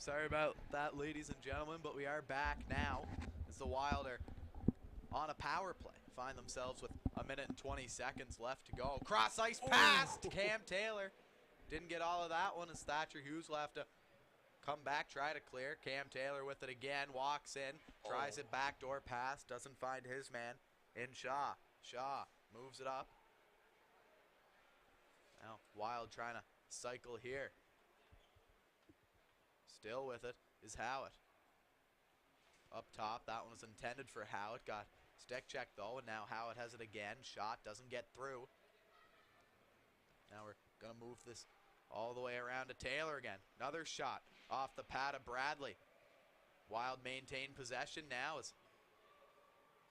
Sorry about that, ladies and gentlemen, but we are back now as the Wild are on a power play. Find themselves with 1:20 left to go. Cross ice pass to Cam Taylor. Didn't get all of that one as Thatcher Hughes will have to come back, try to clear. Cam Taylor with it again, walks in, tries it backdoor pass, doesn't find his man in Shaw. Shaw moves it up. Now Wild trying to cycle here. Still with it is Howitt. Up top, that one was intended for Howitt. Got stick check though, and now Howitt has it again. Shot doesn't get through. Now we're going to move this all the way around to Taylor again. Another shot off the pad of Bradley. Wild maintain possession now is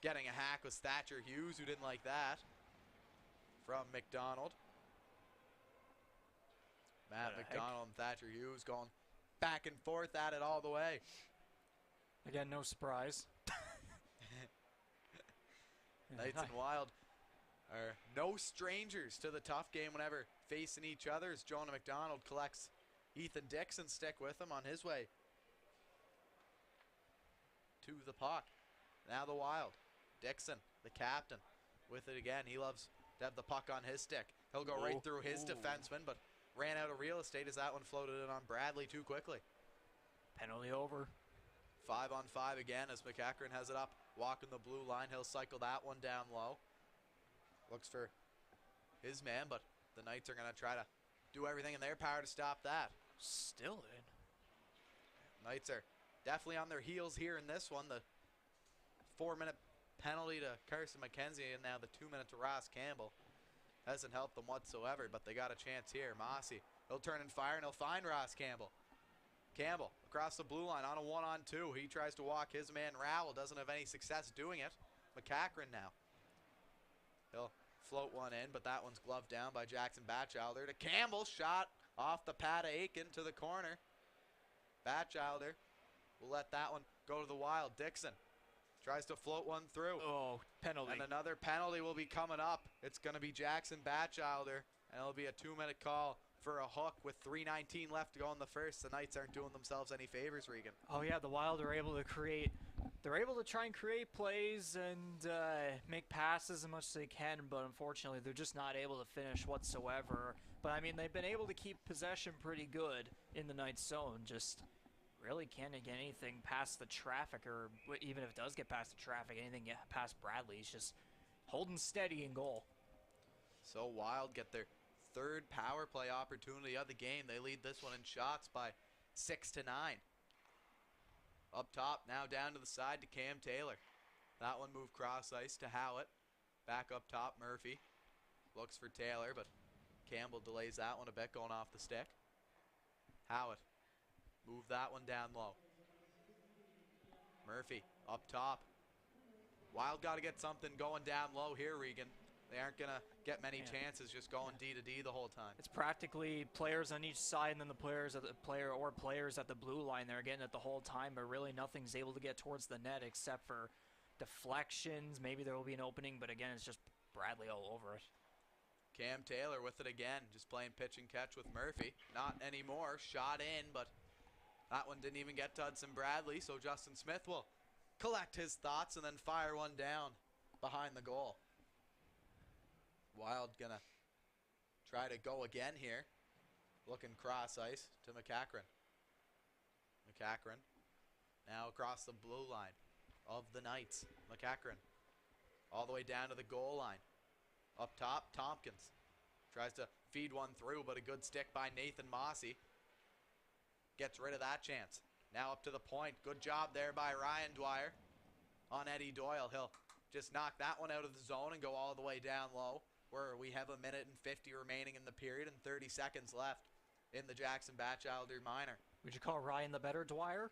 getting a hack with Thatcher Hughes, who didn't like that. From McDonald. Matt McDonald and Thatcher Hughes going back and forth at it all the way. Again, no surprise. Knights and Wild are no strangers to the tough game whenever facing each other, as Jonah McDonald collects Ethan Dixon's stick with him on his way to the puck. Now the Wild. Dixon, the captain, with it again. He loves to have the puck on his stick. He'll go right through his defenseman, but ran out of real estate as that one floated in on Bradley too quickly. Penalty over. 5-on-5 again as McEachran has it up, walking the blue line. He'll cycle that one down low. Looks for his man, but the Knights are going to try to do everything in their power to stop that. Still in. Knights are definitely on their heels here in this one. The 4-minute penalty to Carson McKenzie and now the 2-minute to Ross Campbell hasn't helped them whatsoever, but they got a chance here. Mossy, he'll turn and fire, and he'll find Ross Campbell. Campbell across the blue line on a 1-on-2. He tries to walk his man Rowell, doesn't have any success doing it. McEachran now. He'll float one in, but that one's gloved down by Jackson Batchelder to Campbell. Shot off the pad of Aiken to the corner. Batchelder will let that one go to the Wild. Dixon tries to float one through. Oh, penalty. And another penalty will be coming up. It's going to be Jackson Batchelder, and it'll be a 2-minute call for a hook with 3:19 left to go in the first. The Knights aren't doing themselves any favors, Regan. Oh, yeah, the Wild are able to create. They're able to try and create plays and make passes as much as they can, but unfortunately they're just not able to finish whatsoever. But, I mean, they've been able to keep possession pretty good in the Knights' zone. Just really can't get anything past the traffic, or even if it does get past the traffic, anything past Bradley. He's just holding steady in goal. So Wild get their third power play opportunity of the game. They lead this one in shots by 6-9. Up top, now down to the side to Cam Taylor. That one moved cross ice to Howitt. Back up top, Murphy looks for Taylor, but Campbell delays that one a bit, going off the stick. Howitt move that one down low. Murphy up top. Wild got to get something going down low here, Regan. They aren't going to get many chances just going D to D the whole time. It's practically players on each side and then the players at the players at the blue line. They're getting it the whole time, but really nothing's able to get towards the net except for deflections. Maybe there will be an opening, but again, it's just Bradley all over it. Cam Taylor with it again, just playing pitch and catch with Murphy. Not anymore. Shot in, but that one didn't even get to Hudson Bradley, so Justin Smith will collect his thoughts and then fire one down behind the goal. Wild gonna try to go again here. Looking cross ice to McEachran. McEachran now across the blue line of the Knights. McEachran all the way down to the goal line. Up top, Tompkins tries to feed one through, but a good stick by Nathan Mossy gets rid of that chance. Now up to the point. Good job there by Ryan Dwyer on Eddie Doyle. He'll just knock that one out of the zone and go all the way down low, where we have 1:50 remaining in the period and 30 seconds left in the Jackson Batchelder minor. Would you call Ryan the better Dwyer?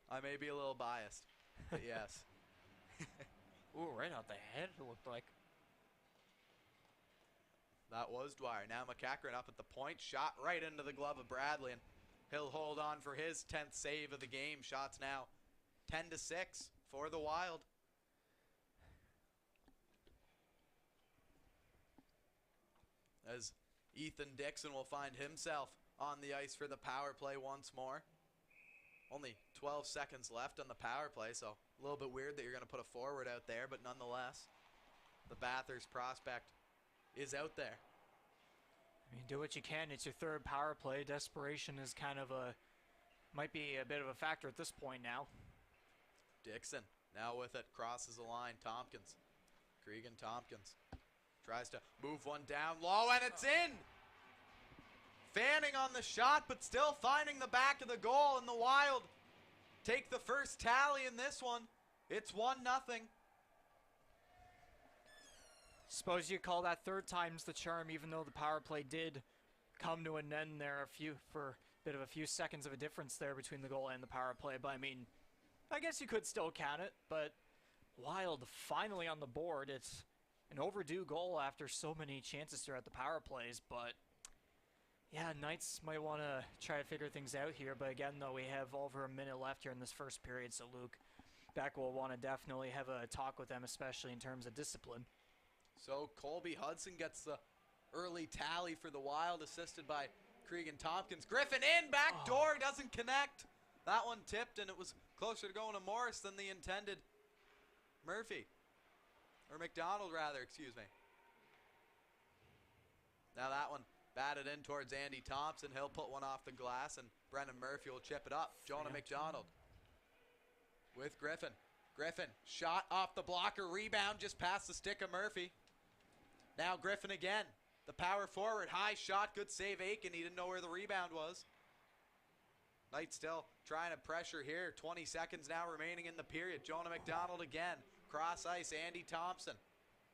I may be a little biased, but yes. Ooh, right out the head it looked like. That was Dwyer. Now McEachran up at the point. Shot right into the glove of Bradley, and he'll hold on for his 10th save of the game. Shots now 10-6 for the Wild. As Ethan Dixon will find himself on the ice for the power play once more. Only 12 seconds left on the power play, so a little bit weird that you're going to put a forward out there, but nonetheless, the Bathurst prospect is out there. I mean, do what you can. It's your third power play. Desperation is kind of might be a bit of a factor at this point now. Dixon now with it, crosses the line. Tompkins, Cregan Tompkins tries to move one down low, and it's in! Fanning on the shot, but still finding the back of the goal, and the Wild take the first tally in this one. It's 1-0. Suppose you call that third time's the charm, even though the power play did come to an end there for a bit of a few seconds of a difference there between the goal and the power play. But I mean, I guess you could still count it, but Wild finally on the board. It's an overdue goal after so many chances throughout the power plays, but yeah, Knights might want to try to figure things out here. But again, though, we have over a minute left here in this first period, so Luke Beck will want to definitely have a talk with them, especially in terms of discipline. So Colby Hudson gets the early tally for the Wild, assisted by Cregan Tompkins. Griffin in, back door, doesn't connect. That one tipped, and it was closer to going to Morris than the intended Murphy. Or McDonald, rather, excuse me. Now that one batted in towards Andy Thompson. He'll put one off the glass, and Brendan Murphy will chip it up. Jonah McDonald with Griffin. Griffin, shot off the blocker, rebound just past the stick of Murphy. Now Griffin again. The power forward, high shot, good save Aiken. He didn't know where the rebound was. Knight still trying to pressure here. 20 seconds now remaining in the period. Jonah McDonald again. Cross ice, Andy Thompson.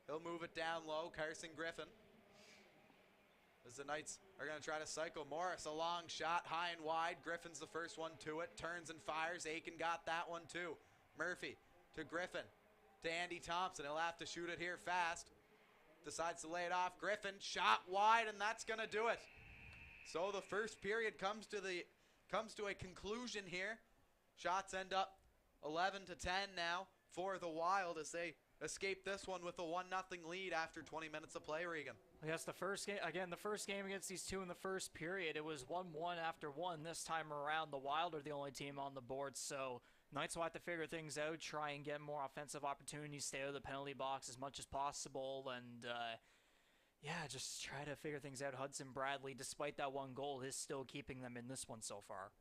He'll move it down low. Carson Griffin. As the Knights are going to try to cycle. Morris, a long shot, high and wide. Griffin's the first one to it. Turns and fires. Aiken got that one too. Murphy to Griffin. To Andy Thompson. He'll have to shoot it here fast. Decides to lay it off. Griffin, shot wide, and that's going to do it. So the first period comes to a conclusion here. Shots end up 11-10 now for the Wild as they escape this one with a 1-0 lead after 20 minutes of play, Regan. Yes, the first game against these two in the first period, it was 1-1 after one. This time around, the Wild are the only team on the board, so Knights will have to figure things out, try and get more offensive opportunities, stay out of the penalty box as much as possible, and yeah, just try to figure things out. Hudson Bradley, despite that one goal, is still keeping them in this one so far.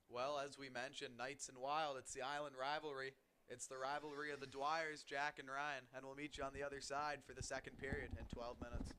Well, as we mentioned, Knights and Wild, it's the Island rivalry. It's the rivalry of the Dwyers, Jack and Ryan, and we'll meet you on the other side for the second period in 12 minutes.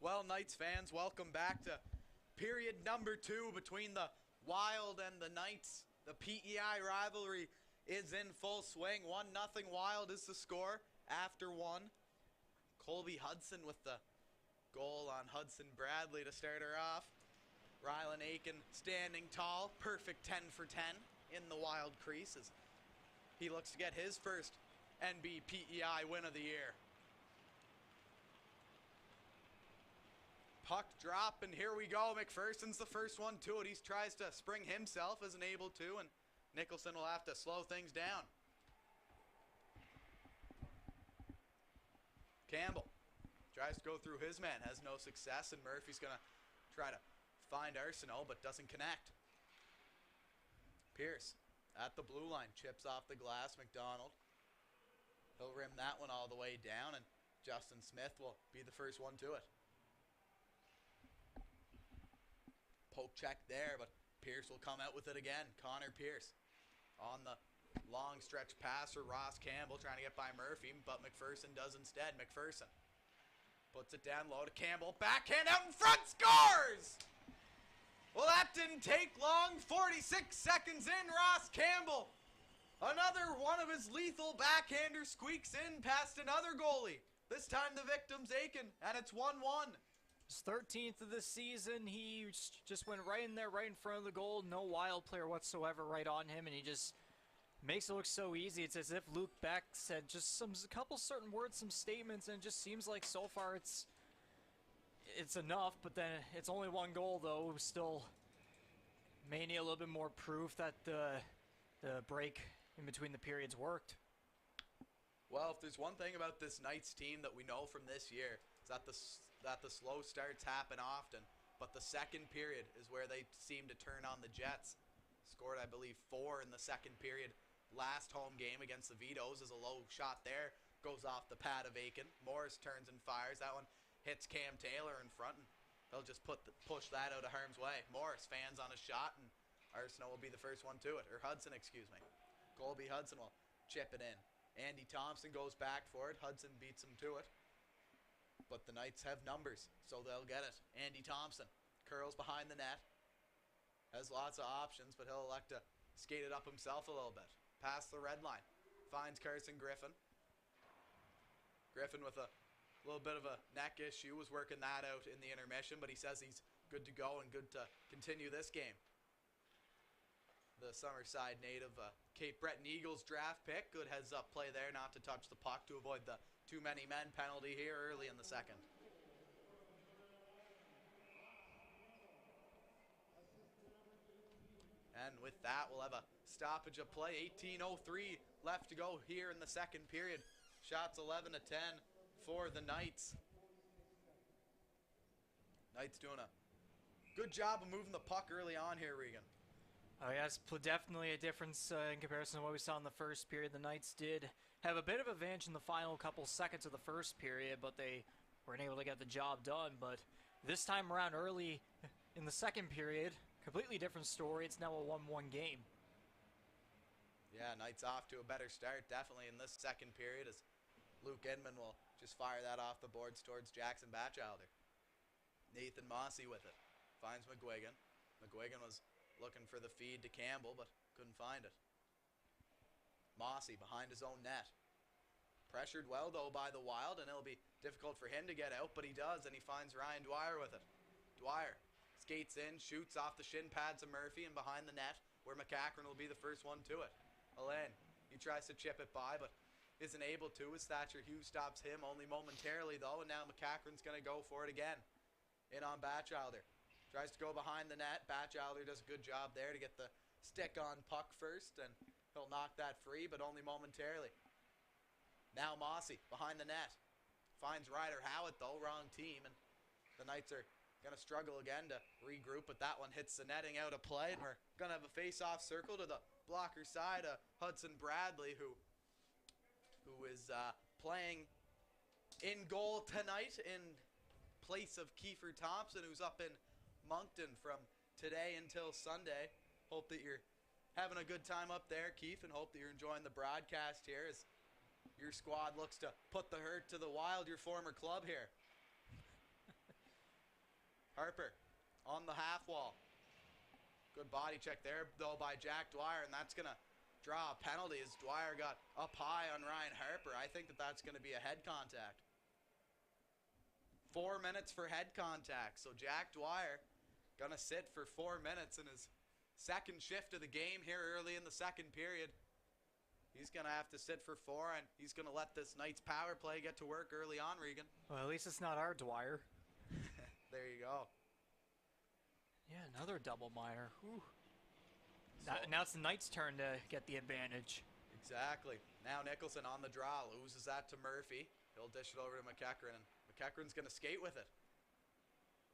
Well, Knights fans, welcome back to period number 2 between the Wild and the Knights. The PEI rivalry is in full swing. 1-0 Wild is the score after 1. Colby Hudson with the goal on Hudson Bradley to start her off. Rylan Aiken standing tall, perfect 10 for 10 in the Wild creases. He looks to get his first NBPEI win of the year. Puck drop, and here we go. McPherson's the first one to it. He tries to spring himself, isn't able to, and Nicholson will have to slow things down. Campbell tries to go through his man, has no success, and Murphy's going to try to find Arsenault, but doesn't connect. Pierce at the blue line, chips off the glass. McDonald, he'll rim that one all the way down, and Justin Smith will be the first one to it. Poke check there, but Pierce will come out with it again. Connor Pierce on the long stretch passer. Ross Campbell trying to get by Murphy, but McPherson does instead. McPherson puts it down low to Campbell. Backhand out in front, scores! Well, that didn't take long. 46 seconds in, Ross Campbell. Another one of his lethal backhanders squeaks in past another goalie. This time the victim's Aiken, and it's 1-1. His 13th of the season. He just went right in there, right in front of the goal. No Wild player whatsoever right on him, and he just makes it look so easy. It's as if Luke Beck said just a couple certain words, some statements, and it just seems like so far it's enough, but then it's only one goal, though. Still may need a little bit more proof that the break in between the periods worked. Well, if there's one thing about this Knights team that we know from this year, is that the slow starts happen often, but the second period is where they seem to turn on the Jets. Scored, I believe, 4 in the second period. Last home game against the Vitoes is a low shot there. Goes off the pad of Aiken. Morris turns and fires. That one hits Cam Taylor in front, and they'll just push that out of harm's way. Morris fans on a shot, and Arsenault will be the first one to it. Or Hudson, excuse me. Colby Hudson will chip it in. Andy Thompson goes back for it. Hudson beats him to it. But the Knights have numbers, so they'll get it. Andy Thompson curls behind the net. Has lots of options, but he'll elect to skate it up himself a little bit. Past the red line. Finds Carson Griffin. Griffin with a little bit of a neck issue, was working that out in the intermission, but he says he's good to go and good to continue this game. The Summerside native, Cape Breton Eagles draft pick. Good heads up play there not to touch the puck to avoid the too many men penalty here early in the second. And with that, we'll have a stoppage of play. 18:03 left to go here in the second period. Shots 11-10 for the Knights. Knights doing a good job of moving the puck early on here, Regan. Oh yes, definitely a difference in comparison to what we saw in the first period. The Knights did have a bit of advantage in the final couple seconds of the first period, but they weren't able to get the job done. But this time around, early in the second period, completely different story. It's now a 1-1 game. Yeah, Knights off to a better start, definitely in this second period, as Luke Edmond will just fire that off the boards towards Jackson Batchelder. Nathan Mossy with it. Finds McGuigan. McGuigan was looking for the feed to Campbell, but couldn't find it. Mossy behind his own net. Pressured well, though, by the Wild, and it'll be difficult for him to get out, but he does, and he finds Ryan Dwyer with it. Dwyer skates in, shoots off the shin pads of Murphy, and behind the net, where McCachran will be the first one to it. Alain, he tries to chip it by, but isn't able to, as Thatcher Hughes stops him only momentarily, though, and now McCachran's going to go for it again. In on Batchelder. Tries to go behind the net. Batchelder does a good job there to get the stick on puck first, and he'll knock that free, but only momentarily. Now Mossy behind the net. Finds Ryder Howitt, though. Wrong team, and the Knights are going to struggle again to regroup, but that one hits the netting out of play, and we're going to have a face-off circle to the blocker side of Hudson Bradley, who is playing in goal tonight in place of Kiefer Thompson, who's up in Moncton from today until Sunday. Hope that you're having a good time up there, Keith, and hope that you're enjoying the broadcast here as your squad looks to put the hurt to the Wild, your former club here. Harper on the half wall. Good body check there, though, by Jack Dwyer, and that's going to draw a penalty as Dwyer got up high on Ryan Harper. I think that that's going to be a head contact. 4 minutes for head contact. So Jack Dwyer going to sit for 4 minutes in his second shift of the game here early in the second period. He's going to have to sit for 4, and he's going to let this Knights power play get to work early on, Regan. Well, at least it's not our Dwyer. There you go. Yeah, another double minor. Now it's the Knights' turn to get the advantage. Exactly. Now Nicholson on the draw. Loses that to Murphy. He'll dish it over to McEachran, and McEachran's going to skate with it.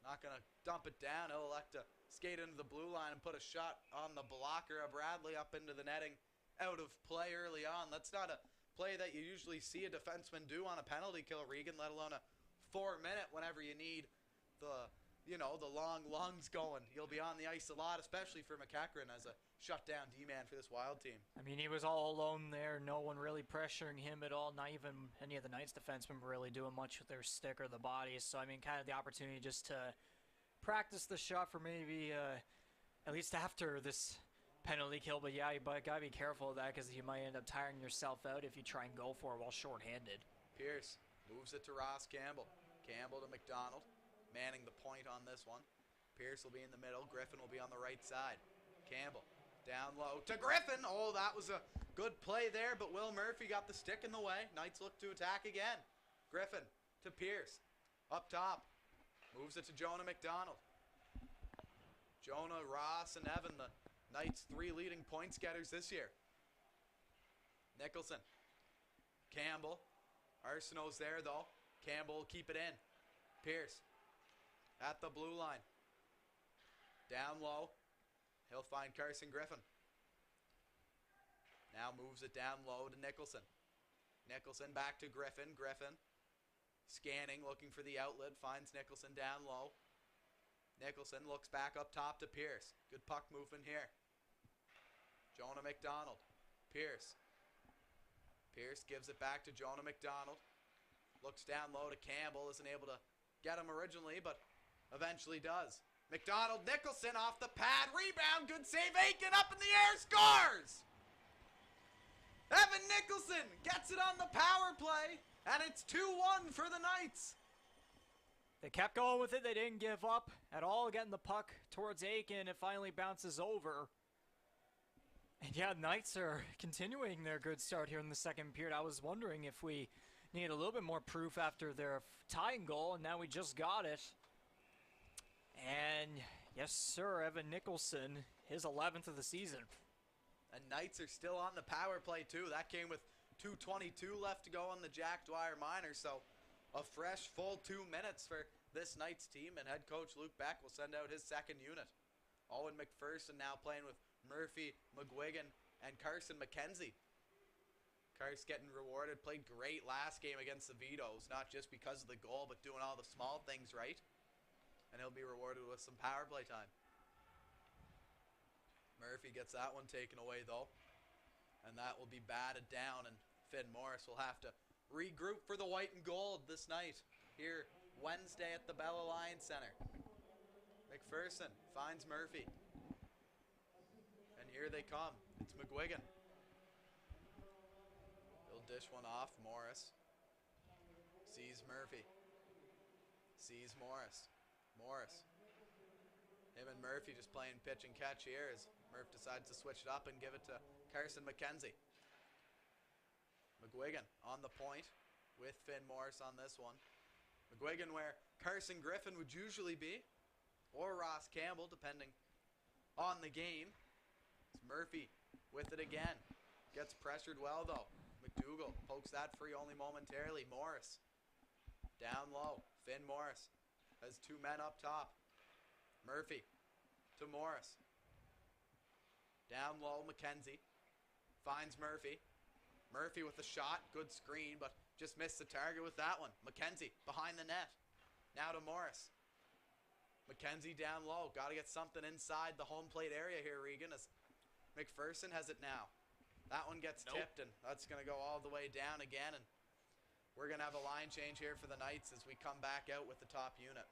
Not going to dump it down. He'll elect to skate into the blue line and put a shot on the blocker of Bradley up into the netting. Out of play early on. That's not a play that you usually see a defenseman do on a penalty kill, Regan, let alone a 4-minute whenever you need the long lungs going. He'll be on the ice a lot, especially for McEachran as a shutdown D-man for this Wild team. I mean, he was all alone there. No one really pressuring him at all. Not even any of the Knights defensemen were really doing much with their stick or the bodies. So, I mean, kind of the opportunity just to practice the shot for maybe at least after this penalty kill. But yeah, you gotta be careful of that because you might end up tiring yourself out if you try and go for it while shorthanded. Pierce moves it to Ross Campbell. Campbell to McDonald. Manning the point on this one. Pierce will be in the middle. Griffin will be on the right side. Campbell down low to Griffin. Oh, that was a good play there, but Will Murphy got the stick in the way. Knights look to attack again. Griffin to Pierce. Up top. Moves it to Jonah McDonald. Jonah, Ross, and Evan, the Knights' 3 leading points getters this year. Nicholson. Campbell. Arsenault's there, though. Campbell will keep it in. Pierce. At the blue line. Down low. He'll find Carson Griffin. Now moves it down low to Nicholson. Nicholson back to Griffin. Griffin scanning, looking for the outlet. Finds Nicholson down low. Nicholson looks back up top to Pierce. Good puck movement here. Jonah McDonald. Pierce. Pierce gives it back to Jonah McDonald. Looks down low to Campbell. Isn't able to get him originally, but eventually does. McDonald, Nicholson off the pad. Rebound, good save. Aiken up in the air, scores! Evan Nicholson gets it on the power play, and it's 2-1 for the Knights. They kept going with it. They didn't give up at all, getting the puck towards Aiken. It finally bounces over. And yeah, Knights are continuing their good start here in the second period. I was wondering if we need a little bit more proof after their tying goal, and now we just got it. And yes, sir, Evan Nicholson, his 11th of the season. And Knights are still on the power play, too. That came with 2:22 left to go on the Jack Dwyer minor, so a fresh full 2 minutes for this Knights team, and head coach Luke Beck will send out his second unit. Owen McPherson now playing with Murphy, McGuigan, and Carson McKenzie. Carson getting rewarded, played great last game against the Vitoes, not just because of the goal, but doing all the small things right. And he'll be rewarded with some power play time. Murphy gets that one taken away, though. And that will be batted down, and Finn Morris will have to regroup for the white and gold this night here Wednesday at the Bell Alliance Center. McPherson finds Murphy. And here they come. It's McGuigan. He'll dish one off. Morris sees Murphy. Sees Morris. Morris. Him and Murphy just playing pitch and catch here as Murph decides to switch it up and give it to Carson McKenzie. McGuigan on the point with Finn Morris on this one. McGuigan where Carson Griffin would usually be, or Ross Campbell, depending on the game. It's Murphy with it again. Gets pressured well, though. McDougall pokes that free only momentarily. Morris down low. Finn Morris has 2 men up top. Murphy to Morris. Down low, McKenzie finds Murphy. Murphy with the shot. Good screen, but just missed the target with that one. McKenzie behind the net. Now to Morris. McKenzie down low. Got to get something inside the home plate area here, Regan, as McPherson has it now. That one gets tipped, and that's going to go all the way down again. And we're going to have a line change here for the Knights as we come back out with the top unit.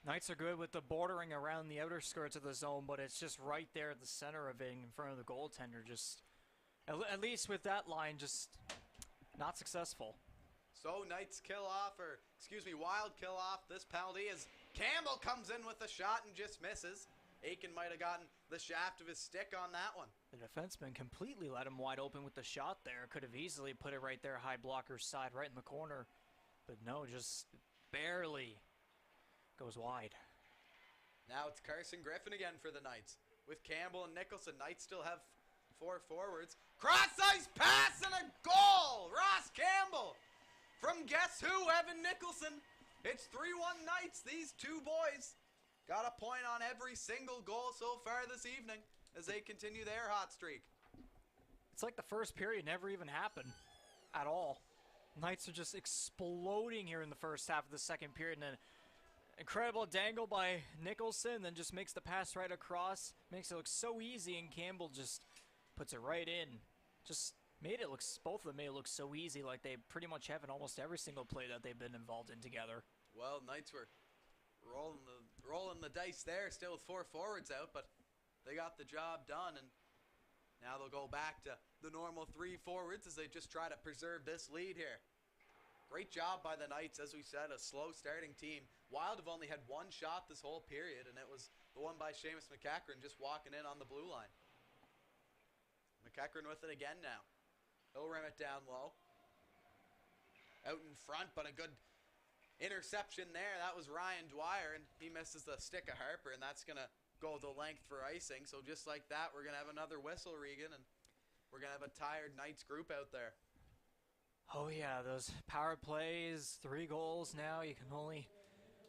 Knights are good with the bordering around the outer skirts of the zone, but it's just right there at the center of it in front of the goaltender. Just, at least with that line, just not successful. So Knights kill off, or excuse me, Wild kill off this penalty as Campbell comes in with a shot and just misses. Aiken might have gotten the shaft of his stick on that one. The defenseman completely let him wide open with the shot there. Could have easily put it right there, high blocker's side, right in the corner. But no, just barely goes wide. Now it's Carson Griffin again for the Knights. With Campbell and Nicholson, Knights still have 4 forwards. Cross-ice pass and a goal! Ross Campbell! From guess who? Evan Nicholson. It's 3-1 Knights. These two boys got a point on every single goal so far this evening as they continue their hot streak. It's like the first period never even happened at all. Knights are just exploding here in the first half of the second period, and an incredible dangle by Nicholson, then just makes the pass right across, makes it look so easy, and Campbell just puts it right in. Just made it look, both of them made it look so easy, like they pretty much have in almost every single play that they've been involved in together. Well, Knights were rolling the dice there, still with 4 forwards out, but they got the job done, and now they'll go back to the normal 3 forwards as they just try to preserve this lead here. Great job by the Knights, as we said, a slow starting team. Wild have only had 1 shot this whole period, and it was the one by Seamus McEachran just walking in on the blue line. McEachran with it again now. He'll rim it down low. Out in front, but a good interception there. That was Ryan Dwyer, and he misses the stick of Harper, and that's going to go the length for icing. So just like that, we're going to have another whistle, Regan, and we're going to have a tired Knights group out there. Oh yeah, those power plays, 3 goals now. You can only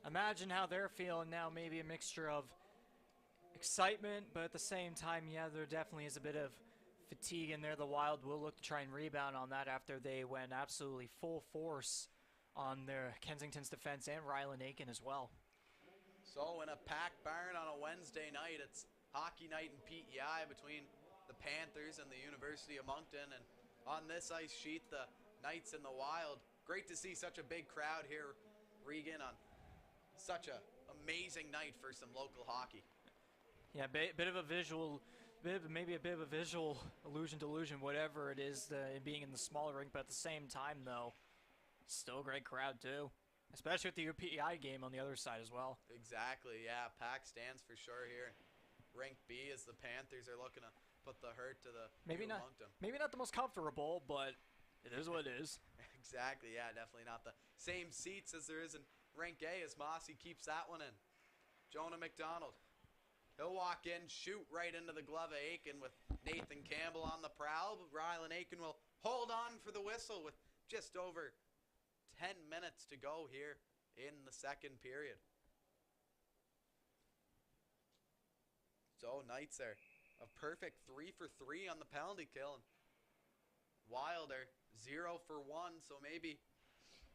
imagine how they're feeling now. Maybe a mixture of excitement, but at the same time, yeah, there definitely is a bit of fatigue in there. The Wild will look to try and rebound on that after they went absolutely full force on their Kensington's defense and Ryland Aiken as well. So in a packed barn on a Wednesday night, it's hockey night in PEI between the Panthers and the University of Moncton, and on this ice sheet, the Knights and the Wild. Great to see such a big crowd here, Regan, on such a amazing night for some local hockey. Yeah, bit of a visual, maybe a bit of a visual delusion, whatever it is, being in the smaller rink, but at the same time, though, still a great crowd too, especially with the UPEI game on the other side as well. Exactly, yeah, packed stands for sure here. Rink B as the Panthers are looking to put the hurt to the maybe not the most comfortable, but it is what it is. Exactly, yeah, definitely not the same seats as there is in Rink A as Mossy keeps that one in. Jonah McDonald. He'll walk in, shoot right into the glove of Aiken with Nathan Campbell on the prowl. But Ryland Aiken will hold on for the whistle with just over 10 minutes to go here in the second period. So Knights are a perfect 3 for 3 on the penalty kill. And Wild are 0 for 1, so maybe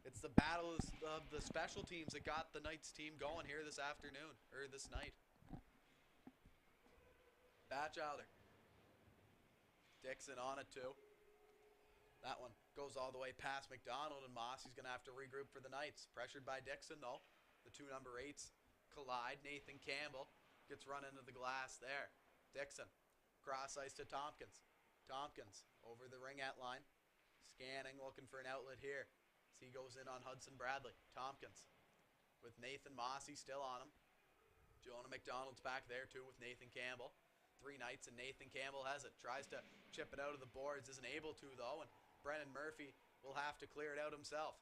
it's the battle of the special teams that got the Knights team going here this afternoon, or this night. Batchelder. Dixon on it too. That one goes all the way past McDonald, and Mossy's going to have to regroup for the Knights. Pressured by Dixon though. The 2 number 8s collide. Nathan Campbell gets run into the glass there. Dixon. Cross ice to Tompkins. Tompkins over the ringette line. Scanning, looking for an outlet here. As he goes in on Hudson Bradley. Tompkins with Nathan Mossy still on him. Jonah McDonald's back there too with Nathan Campbell. 3 Knights, and Nathan Campbell has it. Tries to chip it out of the boards. Isn't able to though, and Brennan Murphy will have to clear it out himself.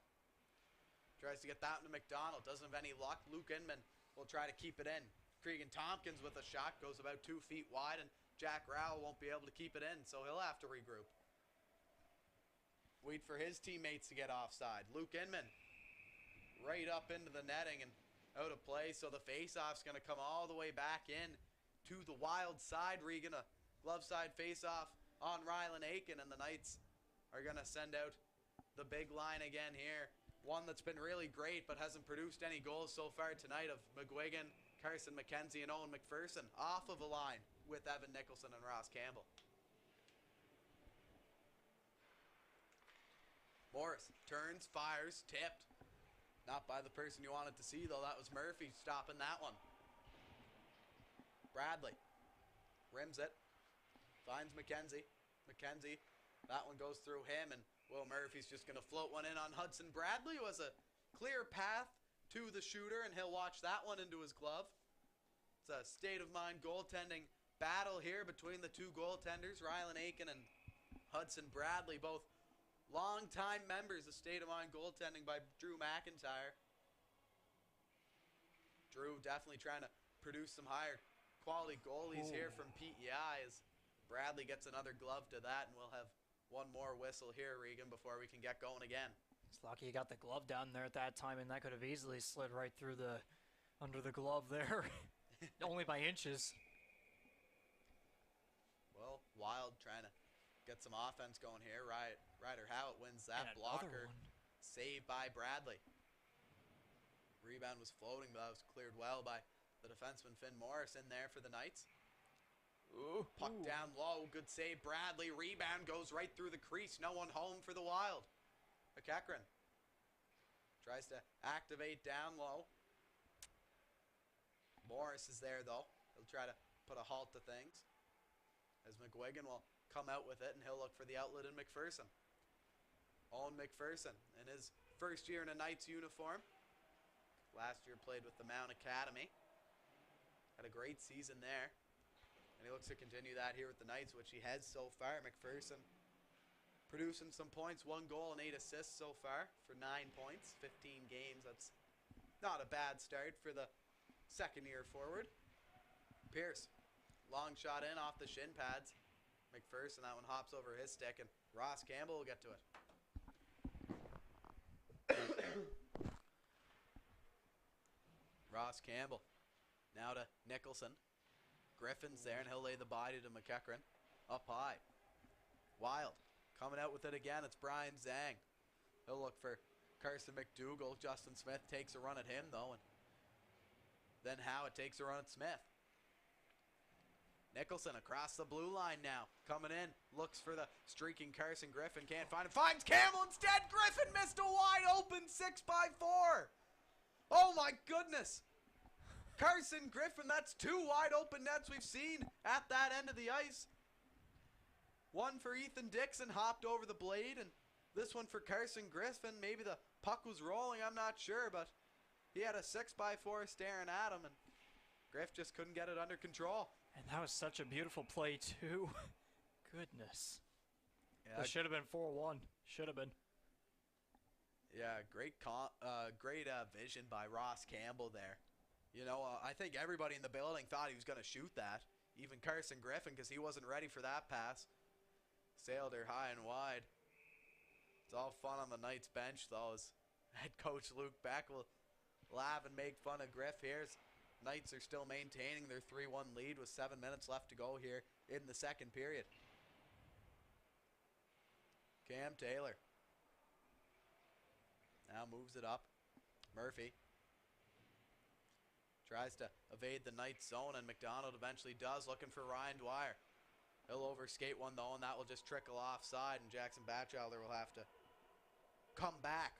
Tries to get that into McDonald. Doesn't have any luck. Luke Inman will try to keep it in. Cregan Tompkins with a shot. Goes about 2 feet wide, and Jack Rowell won't be able to keep it in, so he'll have to regroup. Wait for his teammates to get offside. Luke Inman right up into the netting and out of play, so the face-off's going to come all the way back in to the Wild side. Regan, a glove side face-off on Ryland Aiken, and the Knights are going to send out the big line again here. One that's been really great but hasn't produced any goals so far tonight of McGuigan, Carson McKenzie, and Owen McPherson off of a line with Evan Nicholson and Ross Campbell. Morris turns, fires, tipped. Not by the person you wanted to see, though. That was Murphy stopping that one. Bradley rims it. Finds McKenzie. McKenzie. That one goes through him, and Will Murphy's just going to float one in on Hudson. Bradley was a clear path to the shooter, and he'll watch that one into his glove. It's a state-of-mind goaltending battle here between the two goaltenders, Rylan Aiken and Hudson Bradley, both long-time members of state-of-mind goaltending by Drew McIntyre. Drew definitely trying to produce some higher quality goalies here from PEI as Bradley gets another glove to that, and we'll have one more whistle here, Regan, before we can get going again. It's lucky you got the glove down there at that time, and that could have easily slid right through under the glove there. Only by inches. Well, Wild trying to get some offense going here. Ryder Howitt wins that blocker. Saved by Bradley. Rebound was floating, but that was cleared well by the defenseman Finn Morris in there for the Knights. Puck down low. Good save, Bradley. Rebound goes right through the crease. No one home for the Wild. McEachran tries to activate down low. Morris is there, though. He'll try to put a halt to things. As McGuigan will come out with it, and he'll look for the outlet in McPherson. Owen McPherson in his first year in a Knights uniform. Last year played with the Mount Academy. Had a great season there. And he looks to continue that here with the Knights, which he has so far. McPherson producing some points. 1 goal and 8 assists so far for 9 points. 15 games. That's not a bad start for the second-year forward. Pierce, long shot in off the shin pads. McPherson, that one hops over his stick, and Ross Campbell will get to it. Ross Campbell, now to Nicholson. Griffin's there, and he'll lay the body to McEachran. Up high. Wild, coming out with it again. It's Brian Zhang. He'll look for Carson McDougall. Justin Smith takes a run at him, though, and then Howitt takes a run at Smith. Nicholson across the blue line now. Coming in. Looks for the streaking Carson Griffin. Can't find him. Finds Campbell instead. Griffin missed a wide open 6x4. Oh my goodness. Carson Griffin, that's 2 wide open nets we've seen at that end of the ice. One for Ethan Dixon, hopped over the blade, and this one for Carson Griffin. Maybe the puck was rolling, I'm not sure, but he had a 6x4 staring at him, and Griff just couldn't get it under control. And that was such a beautiful play, too. Goodness. Yeah, it should have been 4-1. Should have been. Yeah, great vision by Ross Campbell there. You know, I think everybody in the building thought he was going to shoot that. Even Carson Griffin, because he wasn't ready for that pass. Sailed her high and wide. It's all fun on the Knights bench, though, as head coach Luke Beck will laugh and make fun of Griff here. Knights are still maintaining their 3-1 lead with 7 minutes left to go here in the second period. Cam Taylor now moves it up. Murphy tries to evade the Knights zone, and McDonald eventually does, looking for Ryan Dwyer. He'll overskate one, though, and that will just trickle offside, and Jackson Batchelder will have to come back.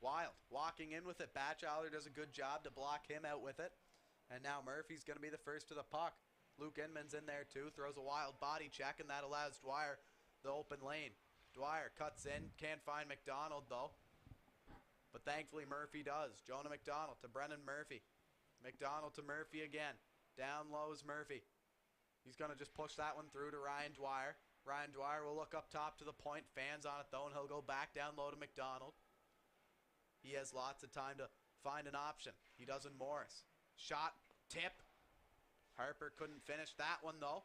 Wild walking in with it. Batchelder does a good job to block him out with it. And now Murphy's going to be the first to the puck. Luke Inman's in there too. Throws a wild body check, and that allows Dwyer the open lane. Dwyer cuts in. Can't find McDonald, though. But thankfully Murphy does. Jonah McDonald to Brennan Murphy. McDonald to Murphy again. Down low is Murphy. He's going to just push that one through to Ryan Dwyer. Ryan Dwyer will look up top to the point. Fans on it, though, and he'll go back down low to McDonald. He has lots of time to find an option. He does in Morris. Shot, tip. Harper couldn't finish that one, though.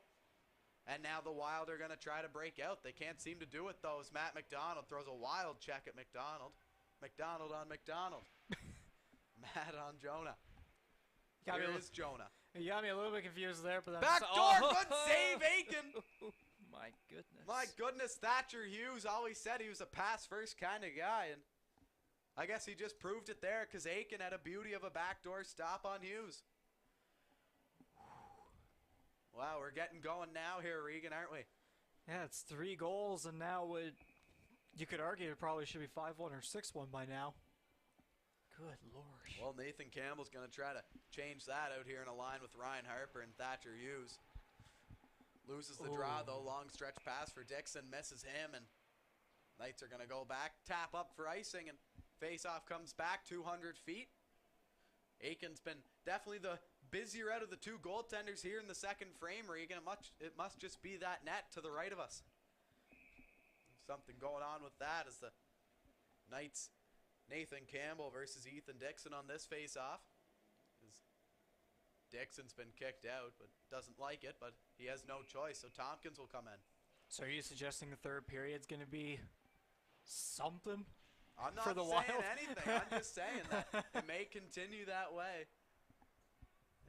And now the Wild are going to try to break out. They can't seem to do it, though, as Matt McDonald throws a wild check at McDonald. McDonald on McDonald. Matt on Jonah. Here is Jonah. You got me a little bit confused there, but backdoor, good save, Aiken. My goodness. My goodness, Thatcher Hughes always said he was a pass-first kind of guy, and I guess he just proved it there, because Aiken had a beauty of a backdoor stop on Hughes. Wow, we're getting going now here, Regan, aren't we? Yeah, it's 3 goals, and now you could argue it probably should be 5-1 or 6-1 by now. Good lord. Well, Nathan Campbell's going to try to change that out here in a line with Ryan Harper and Thatcher Hughes. Loses the draw, though. Long stretch pass for Dixon. Misses him, and Knights are going to go back. Tap up for icing, and face-off comes back 200 feet. Aiken's been definitely the busier out of the 2 goaltenders here in the second frame, Regan. It must just be that net to the right of us. Something going on with that as the Knights... Nathan Campbell versus Ethan Dixon on this face-off. Dixon's been kicked out, but doesn't like it, but he has no choice, so Tompkins will come in. So are you suggesting the third period's going to be something? I'm not for the saying Wild? anything. I'm just saying that it may continue that way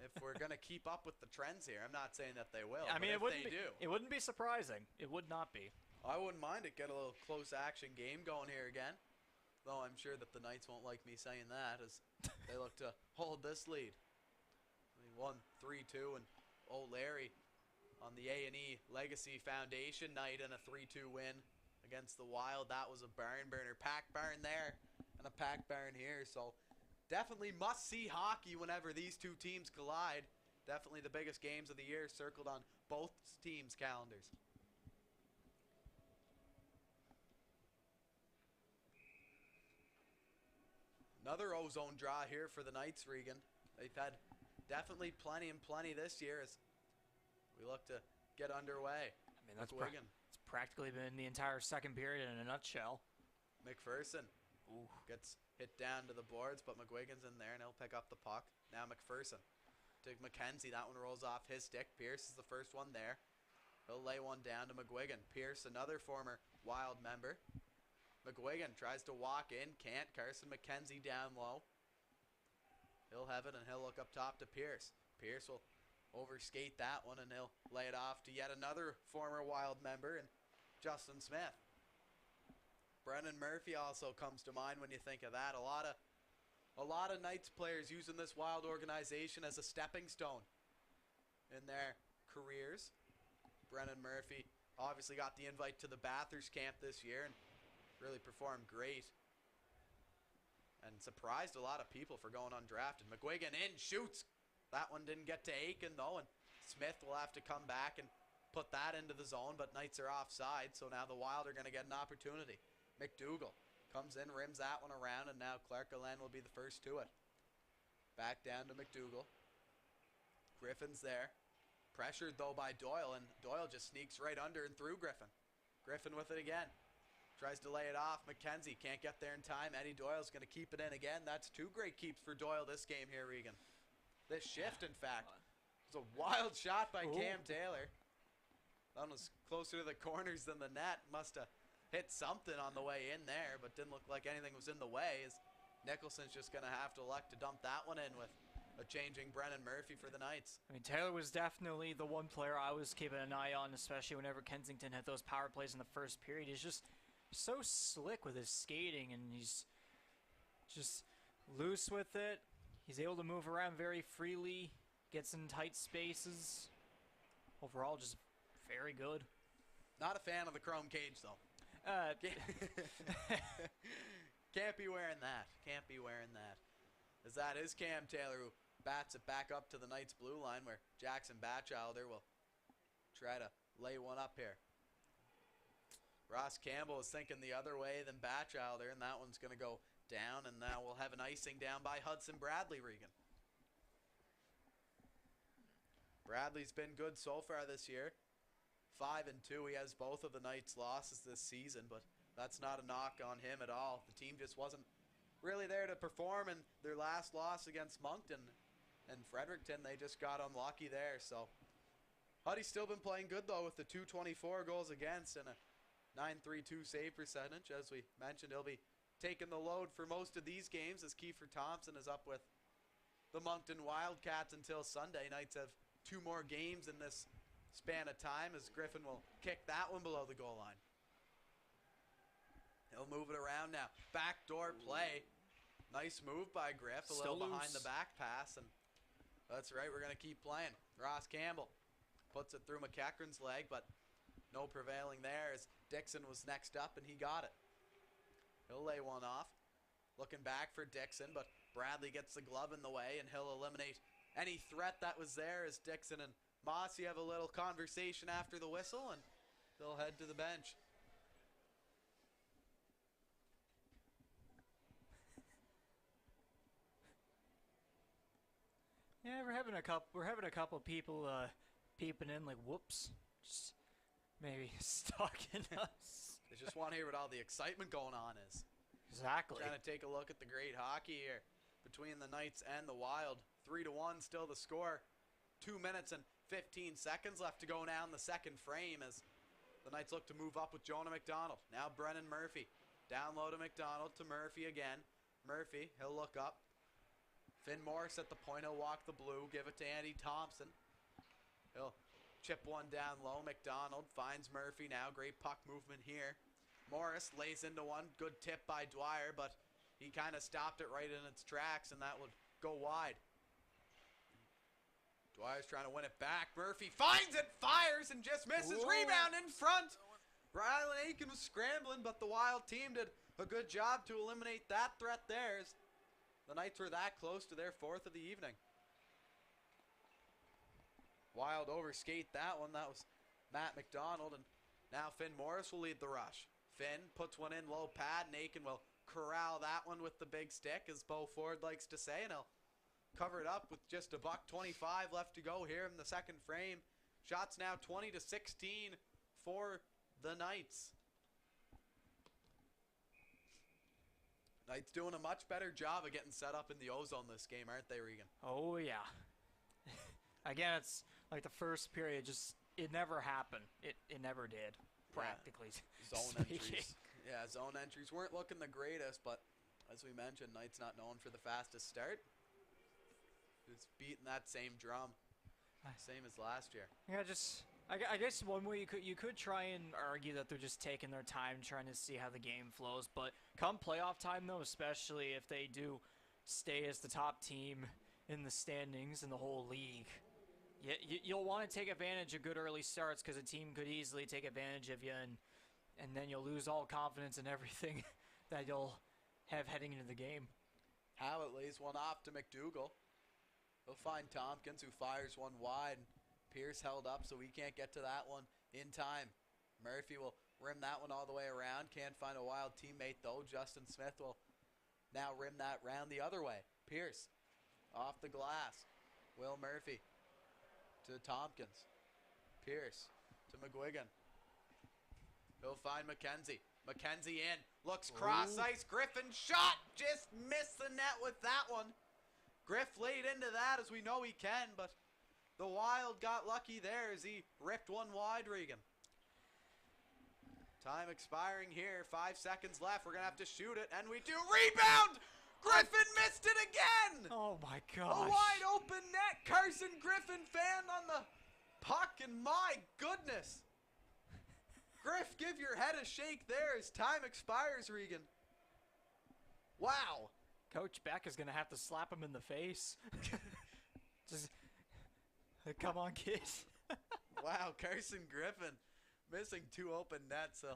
if we're going to keep up with the trends here. I'm not saying that they will, I mean, but if they do. It wouldn't be surprising. It would not be. I wouldn't mind it. Get a little close action game going here again. Though I'm sure that the Knights won't like me saying that as they look to hold this lead. They won 3-2, and O'Leary on the A&E Legacy Foundation night and a 3-2 win against the Wild. That was a barn burner. Pack barn there and a pack barn here. So definitely must-see hockey whenever these two teams collide. Definitely the biggest games of the year circled on both teams' calendars. Another ozone draw here for the Knights, Regan. They've had definitely plenty this year as we look to get underway. I mean, it's practically been the entire second period in a nutshell. McPherson gets hit down to the boards, but McGuigan's in there, and he'll pick up the puck. Now McPherson to McKenzie. That one rolls off his stick. Pierce is the first one there. He'll lay one down to McGuigan. Pierce, another former Wild member. McGuigan tries to walk in, can't. Carson McKenzie down low. He'll have it, and he'll look up top to Pierce. Pierce will overskate that one, and he'll lay it off to yet another former Wild member, and Justin Smith. Brennan Murphy also comes to mind when you think of that. A lot of Knights players using this Wild organization as a stepping stone in their careers. Brennan Murphy obviously got the invite to the Bathurst camp this year, and really performed great and surprised a lot of people for going undrafted. McGuigan in, shoots. That one didn't get to Aiken though, and Smith will have to come back and put that into the zone, but Knights are offside, so now the Wild are going to get an opportunity. McDougall comes in, rims that one around, and now Clark Glenn will be the first to it. Back down to McDougall. Griffin's there. Pressured though by Doyle, and Doyle just sneaks right under and through Griffin. Griffin with it again. Tries to lay it off. McKenzie can't get there in time. Eddie Doyle's going to keep it in again. That's 2 great keeps for Doyle this game here, Regan. This shift, in fact. It was a wild shot by Cam Taylor. That one was closer to the corners than the net. Must have hit something on the way in there, but didn't look like anything was in the way. As Nicholson's just going to have to elect to dump that one in with a changing Brennan Murphy for the Knights. I mean, Taylor was definitely the one player I was keeping an eye on, especially whenever Kensington had those power plays in the first period. He's just so slick with his skating, and he's just loose with it. He's able to move around very freely, gets in tight spaces. Overall, just very good. Not a fan of the chrome cage, though. Can't be wearing that. Can't be wearing that. As that is Cam Taylor, who bats it back up to the Knights' blue line, where Jackson Batchelder will try to lay one up here. Ross Campbell is thinking the other way than Batchelder, and that one's going to go down, and now we'll have an icing down by Hudson Bradley, Regan. Bradley's been good so far this year. 5-2. He has both of the Knights' losses this season, but that's not a knock on him at all. The team just wasn't really there to perform, and their last loss against Moncton and Fredericton, they just got unlucky there. So Huddy's still been playing good, though, with the 224 goals against and a .932 save percentage. As we mentioned, he'll be taking the load for most of these games as Kiefer Thompson is up with the Moncton Wildcats until Sunday. Knights have 2 more games in this span of time as Griffin will kick that one below the goal line. He'll move it around now. Backdoor play. Nice move by Griff. A little behind the back pass, and that's right, we're going to keep playing. Ross Campbell puts it through McEachran's leg, but no prevailing there as Dixon was next up and he got it. He'll lay one off. Looking back for Dixon, but Bradley gets the glove in the way and he'll eliminate any threat that was there as Dixon and Mossy have a little conversation after the whistle and they'll head to the bench. Yeah, we're having a couple people peeping in like, whoops, just maybe stalking us. They just want to hear what all the excitement going on is. Exactly. Trying to take a look at the great hockey here between the Knights and the Wild. 3-1 still the score. 2 minutes and 15 seconds left to go now in the second frame as the Knights look to move up with Jonah McDonald. Now Brennan Murphy. Down low to McDonald to Murphy again. Murphy, he'll look up. Finn Morris at the point, he'll walk the blue, give it to Andy Thompson. He'll chip one down low. McDonald finds Murphy now. Great puck movement here. Morris lays into one. Good tip by Dwyer, but he kind of stopped it right in its tracks, and that would go wide. Dwyer's trying to win it back. Murphy finds it, fires, and just misses. Whoa. Rebound in front. Rylan Aiken was scrambling, but the Wild team did a good job to eliminate that threat there. The Knights were that close to their fourth of the evening. Wild overskate that one. That was Matt McDonald, and now Finn Morris will lead the rush. Finn puts one in low pad, and Aiken will corral that one with the big stick, as Bo Ford likes to say, and he'll cover it up with just $1:25 left to go here in the second frame. Shots now 20-16 for the Knights. Knights doing a much better job of getting set up in the O-zone this game, aren't they, Regan? Oh, yeah. Again, it's like the first period, just, it never happened. It never did, practically. Yeah. Zone entries. Yeah, zone entries weren't looking the greatest, but as we mentioned, Knights not known for the fastest start. It's beating that same drum, same as last year. Yeah, just I guess one way you could try and argue that they're just taking their time trying to see how the game flows, but come playoff time though, especially if they do stay as the top team in the standings in the whole league, you'll want to take advantage of good early starts because a team could easily take advantage of you, and then you'll lose all confidence in everything that you'll have heading into the game. Howlett lays one off to McDougall. He'll find Tompkins, who fires one wide. Pierce held up, so he can't get to that one in time. Murphy will rim that one all the way around. Can't find a Wild teammate, though. Justin Smith will now rim that round the other way. Pierce off the glass. Will Murphy to Tompkins. Pierce to McGuigan. He'll find McKenzie. McKenzie in. Looks cross ice. Griffin shot. Just missed the net with that one. Griff laid into that, as we know he can, but the Wild got lucky there as he ripped one wide, Regan. Time expiring here. 5 seconds left. We're going to have to shoot it, and we do. Rebound! Griffin missed it again! Oh, my gosh. A wide open net. Carson Griffin fanned on the puck, and my goodness. Griff, give your head a shake there as time expires, Regan. Wow. Coach Beck is going to have to slap him in the face. Just, come on, kid. Wow, Carson Griffin missing 2 open nets. So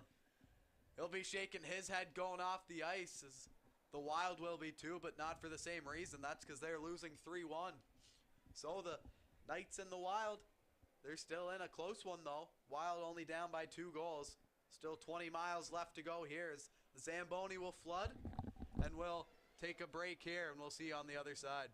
he'll be shaking his head going off the ice, as the Wild will be too, but not for the same reason. That's because they're losing 3-1. So the Knights and the Wild, they're still in a close one, though. Wild only down by 2 goals. Still 20 miles left to go here as the Zamboni will flood, and we'll take a break here, and we'll see you on the other side.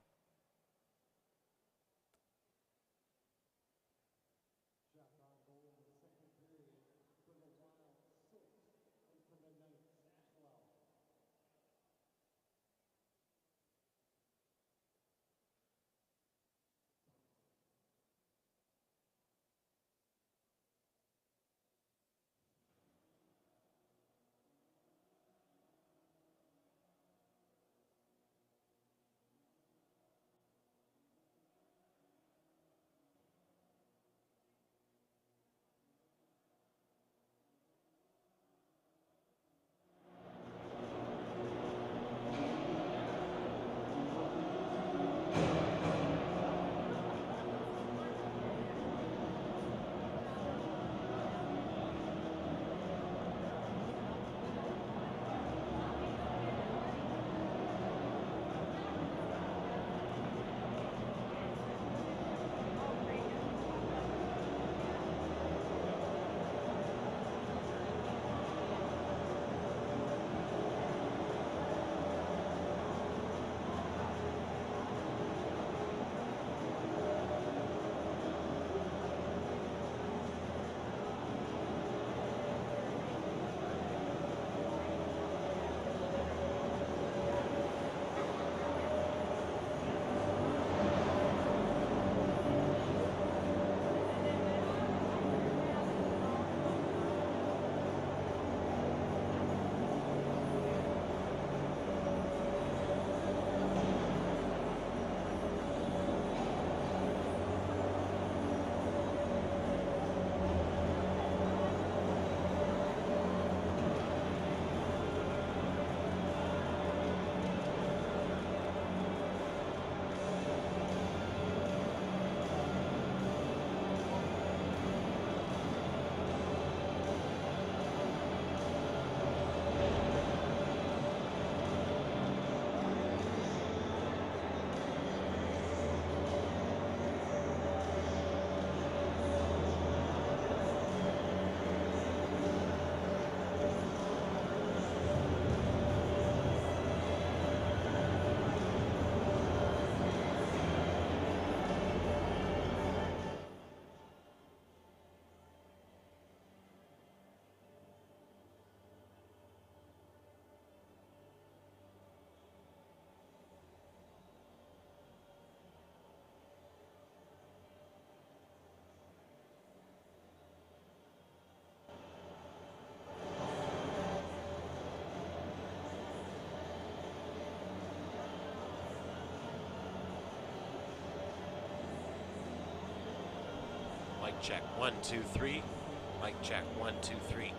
check 1 2 3. Mic check 1 2 3.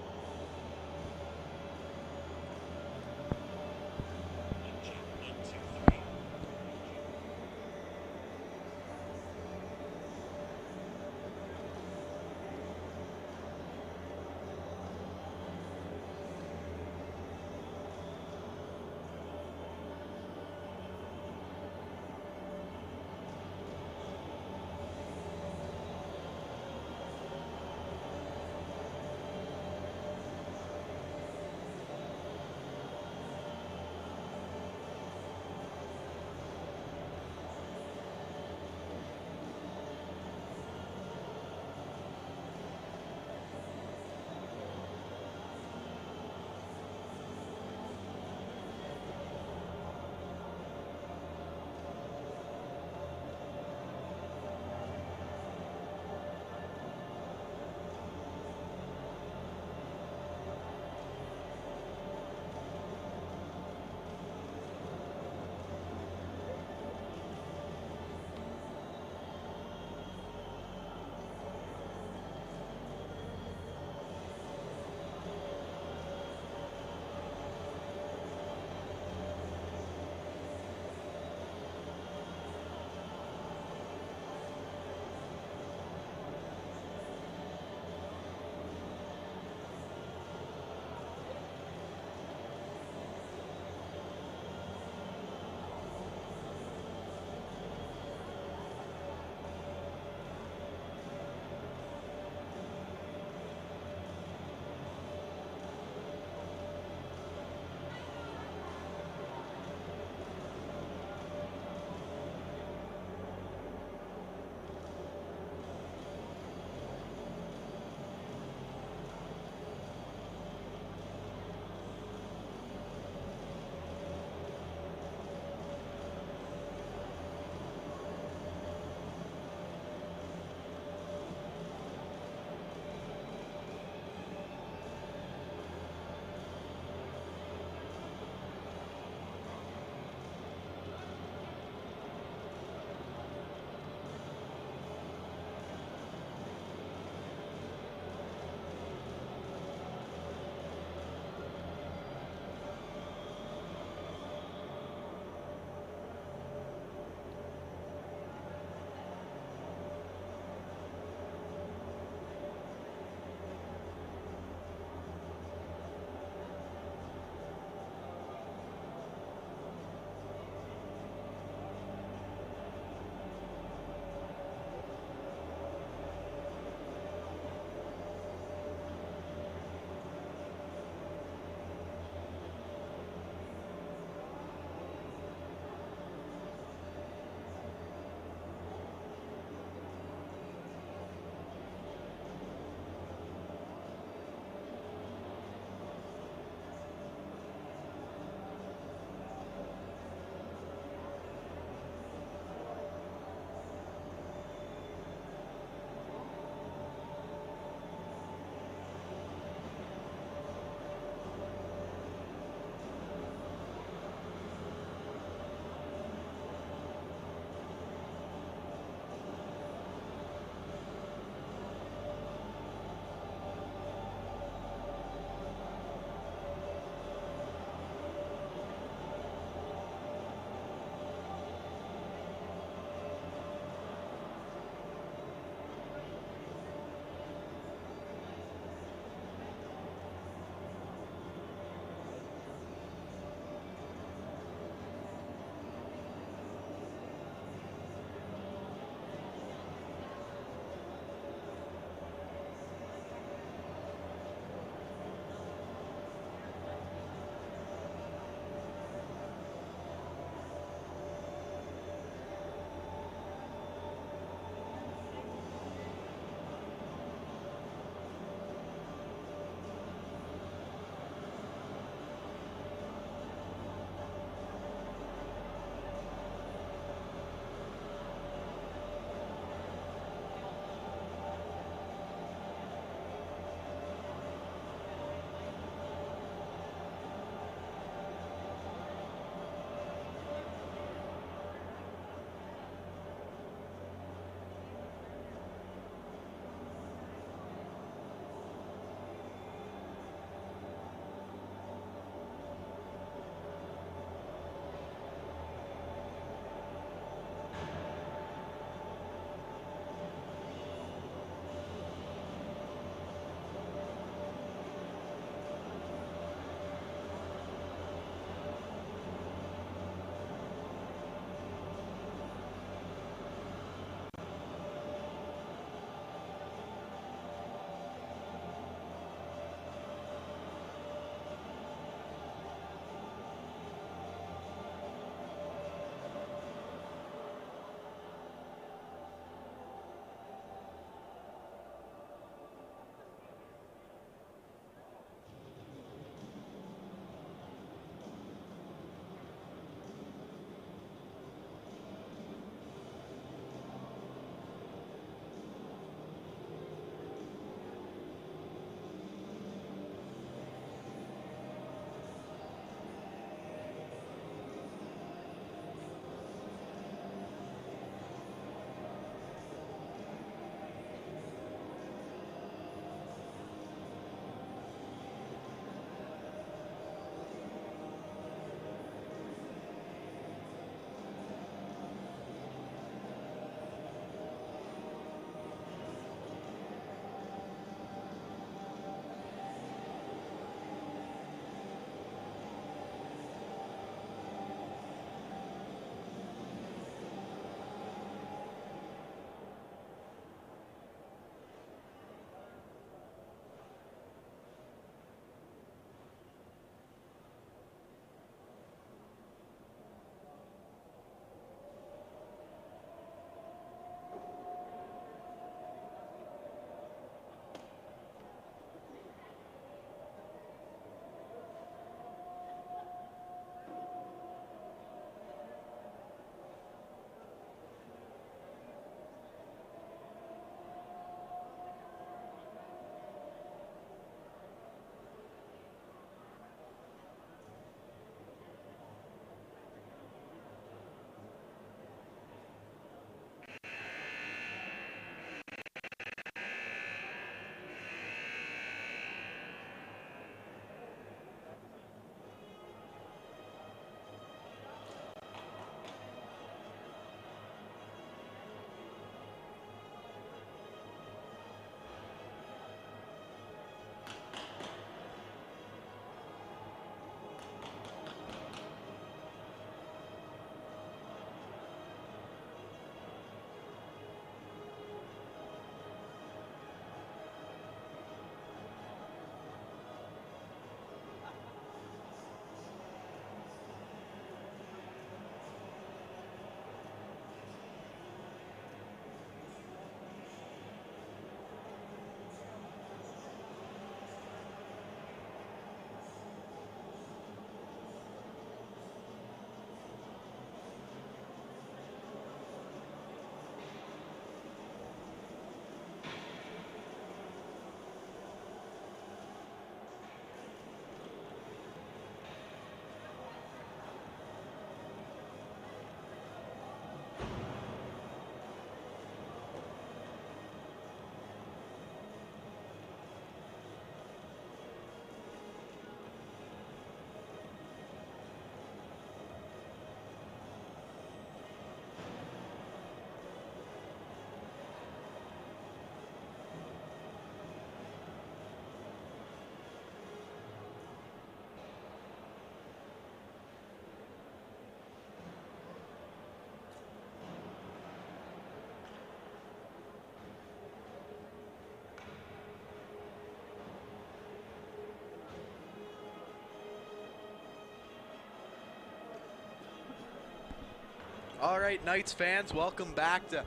All right, Knights fans, welcome back to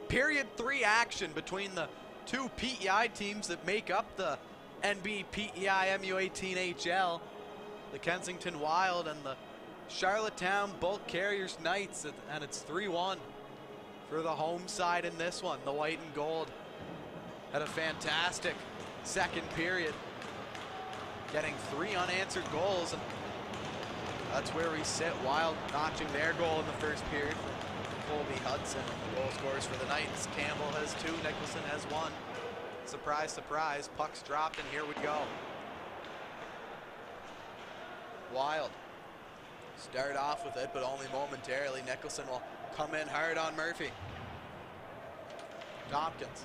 Period 3 action between the two PEI teams that make up the NB PEI MU18HL, the Kensington Wild and the Charlottetown Bulk Carriers Knights, and it's 3-1 for the home side in this one. The white and gold had a fantastic second period, getting 3 unanswered goals, and that's where we sit. Wild notching their goal in the first period from Colby Hudson. Goal scorers for the Knights. Campbell has 2, Nicholson has 1. Surprise, surprise, puck's dropped, and here we go. Wild start off with it, but only momentarily. Nicholson will come in hard on Murphy. Tompkins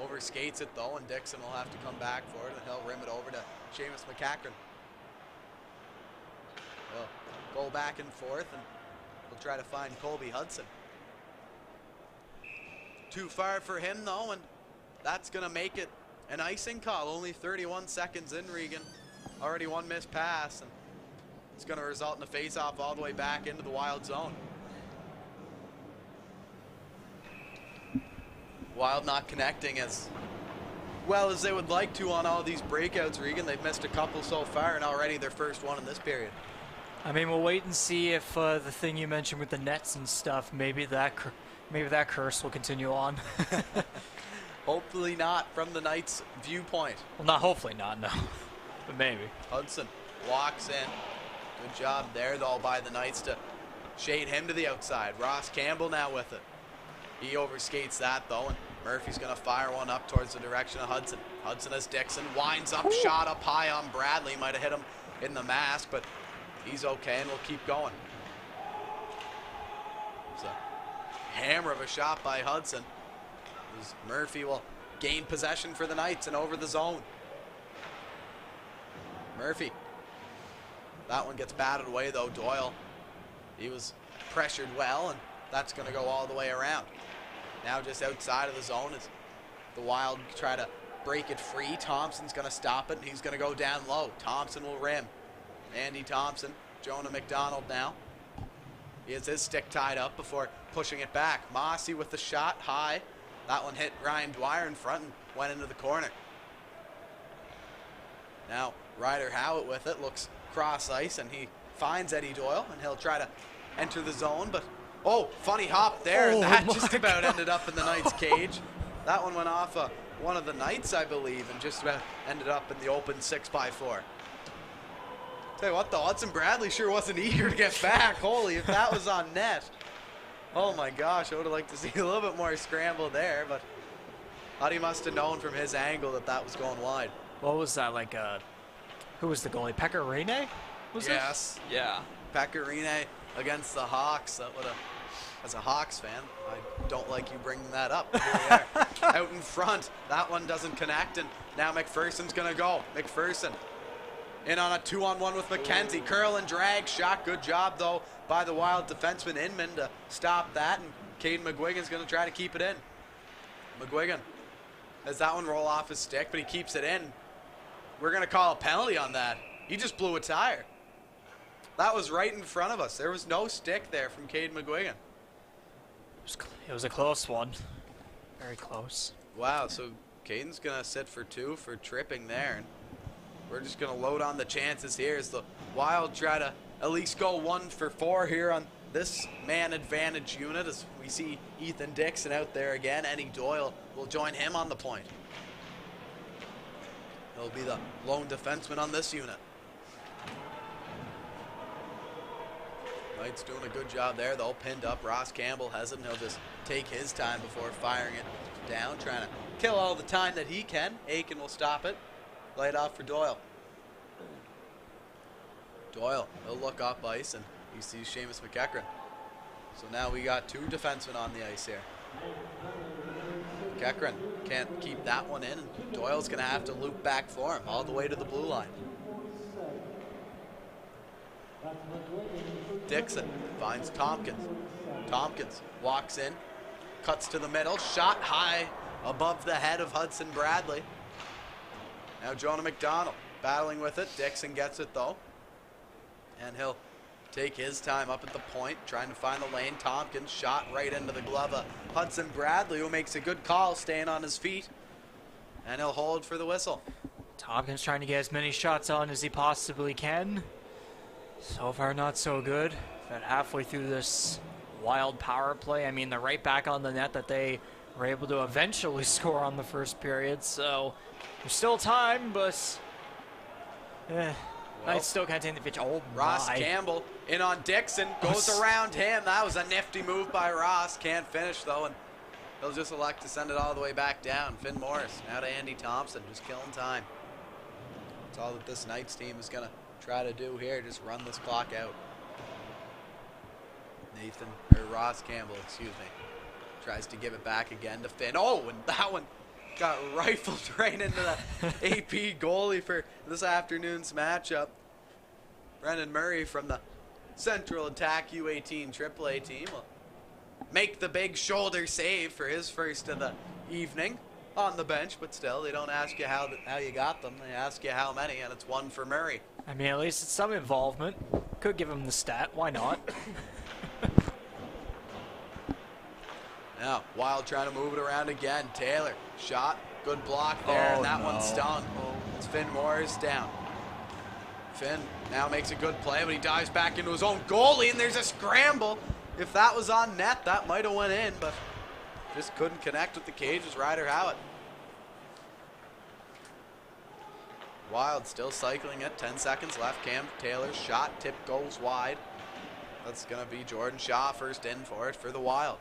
overskates it though, and Dixon will have to come back for it, and he'll rim it over to Seamus McEachran. We'll go back and forth, and we'll try to find Colby Hudson. Too far for him though, and that's gonna make it an icing call. Only 31 seconds in, Regan. Already 1 missed pass, and it's gonna result in a face-off all the way back into the Wild zone. Wild not connecting as well as they would like to on all these breakouts, Regan. They've missed a couple so far, and already their first one in this period. I mean, we'll wait and see if the thing you mentioned with the nets and stuff, maybe that curse will continue on. Hopefully not from the Knights' viewpoint. Well, not hopefully not, no. But maybe. Hudson walks in. Good job there, though, by the Knights to shade him to the outside. Ross Campbell now with it. He overskates that, though, and Murphy's going to fire one up towards the direction of Hudson. Hudson as Dixon winds up, shot up high on Bradley. Might have hit him in the mask, but he's okay, and we'll keep going. It's a hammer of a shot by Hudson. As Murphy will gain possession for the Knights and over the zone. Murphy. That one gets batted away, though. Doyle, he was pressured well, and that's going to go all the way around. Now just outside of the zone as the Wild try to break it free. Thompson's going to stop it, and he's going to go down low. Thompson will rim. Andy Thompson, Jonah McDonald now. He has his stick tied up before pushing it back. Mossy with the shot high. That one hit Ryan Dwyer in front and went into the corner. Now Ryder Howitt with it, looks cross ice, and he finds Eddie Doyle, and he'll try to enter the zone, but oh, funny hop there, and that just about ended up in the Knights' cage. That one went off one of the Knights, I believe, and just about ended up in the open 6x4. Tell you what, though, Hudson Bradley sure wasn't eager to get back. Holy, if that was on net. Oh my gosh, I would have liked to see a little bit more scramble there, but thought he must have known from his angle that that was going wide. What was that, like, who was the goalie? Pecorine? Was it? Yes. Yeah. Pecorine against the Hawks. That would have, as a Hawks fan, I don't like you bringing that up. Here we are. Out in front. That one doesn't connect, and now McPherson's going to go. McPherson in on a 2-on-1 with McKenzie. Curl and drag shot. Good job, though, by the Wild defenseman Inman to stop that, and Caden McGuigan's going to try to keep it in. McGuigan has that one roll off his stick, but he keeps it in. We're going to call a penalty on that. He just blew a tire. That was right in front of us. There was no stick there from Caden McGuigan. It was a close one. Very close. Wow, so Caden's going to sit for 2 for tripping there. And we're just going to load on the chances here as the Wild try to at least go 1 for 4 here on this man advantage unit, as we see Ethan Dixon out there again. Eddie Doyle will join him on the point. He'll be the lone defenseman on this unit. Knights doing a good job there, though. Pinned up. Ross Campbell has it, and he'll just take his time before firing it down, trying to kill all the time that he can. Aiken will stop it. Lay it off for Doyle. Doyle, he'll look up ice, and he sees Seamus McEachran. So now we got 2 defensemen on the ice here. McEachran can't keep that one in, and Doyle's going to have to loop back for him all the way to the blue line. Dixon finds Tompkins. Tompkins walks in, cuts to the middle, shot high above the head of Hudson Bradley. Now Jonah McDonald battling with it. Dixon gets it though, and he'll take his time up at the point, trying to find the lane. Tompkins shot right into the glove of Hudson Bradley, who makes a good call, staying on his feet. And he'll hold for the whistle. Tompkins trying to get as many shots on as he possibly can. So far, not so good. But halfway through this wild power play, I mean, they're right back on the net that they were able to eventually score on the first period. So there's still time, but Knights still can't take the pitch. Oh, Ross my. Campbell in on Dixon, goes around him. That was a nifty move by Ross. Can't finish, though, and he'll just elect to send it all the way back down. Finn Morris now to Andy Thompson, just killing time. That's all that this Knights team is going to try to do here, just run this clock out. Ross Campbell, excuse me, tries to give it back again to Finn. Oh, and that one got rifled right into the AP goalie for this afternoon's matchup. Brendan Murray from the Central Attack U18 AAA team will make the big shoulder save for his first of the evening on the bench, but still, they don't ask you how you got them. They ask you how many, and it's one for Murray. I mean, at least it's some involvement. Could give him the stat. Why not? Now, Wild trying to move it around again. Taylor, shot, good block there, and that one stung. It's Finn Morris down. Finn now makes a good play, but he dives back into his own goalie, and there's a scramble. If that was on net, that might have went in, but just couldn't connect with the cage as Ryder Howitt. Wild still cycling it, 10 seconds left. Cam Taylor's shot, tip goes wide. That's going to be Jordan Shaw first in for it for the Wild.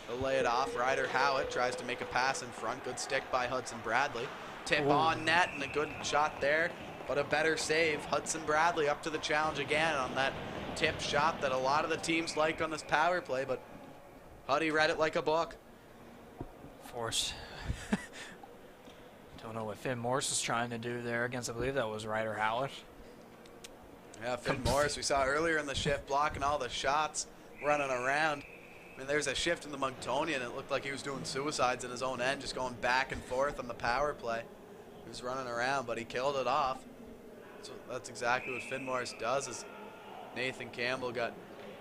He'll lay it off. Ryder Howitt tries to make a pass in front. Good stick by Hudson Bradley. Tip on net and a good shot there, but a better save. Hudson Bradley up to the challenge again on that tip shot that a lot of the teams like on this power play, but Huddy read it like a book. Force. Don't know what Finn Morris was trying to do there against, I believe that was Ryder Howitt. Yeah, Finn Morris, we saw earlier in the shift, blocking all the shots, running around. I mean, there's a shift in the Monctonian. It looked like he was doing suicides in his own end, just going back and forth on the power play. He was running around, but he killed it off. So that's exactly what Finn Morris does. As Nathan Campbell got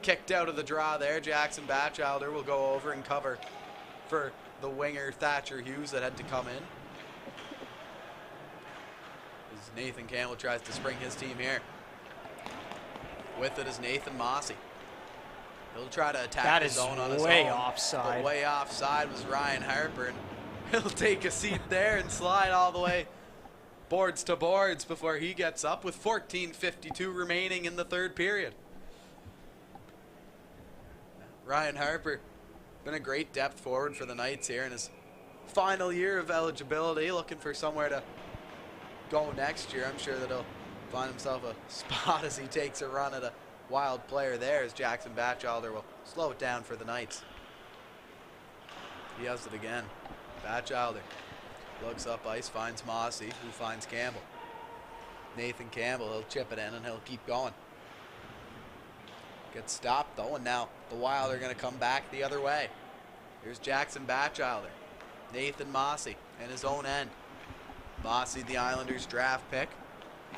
kicked out of the draw there. Jackson Batchelder will go over and cover for the winger Thatcher Hughes that had to come in. As Nathan Campbell tries to spring his team here. With it is Nathan Mossy. He'll try to attack the zone on his own. That is way offside. But way offside was Ryan Harper, and he'll take a seat there and slide all the way boards to boards before he gets up with 14:52 remaining in the third period. Ryan Harper, been a great depth forward for the Knights here in his final year of eligibility, looking for somewhere to go next year. I'm sure that he'll find himself a spot as he takes a run at a Wild player there, as Jackson Batchelder will slow it down for the Knights. He has it again. Batchelder looks up ice, finds Mossy, who finds Campbell. Nathan Campbell, he'll chip it in and he'll keep going. Gets stopped though, and now the Wild are going to come back the other way. Here's Jackson Batchelder. Nathan Mossy in his own end. Mossy, the Islanders draft pick.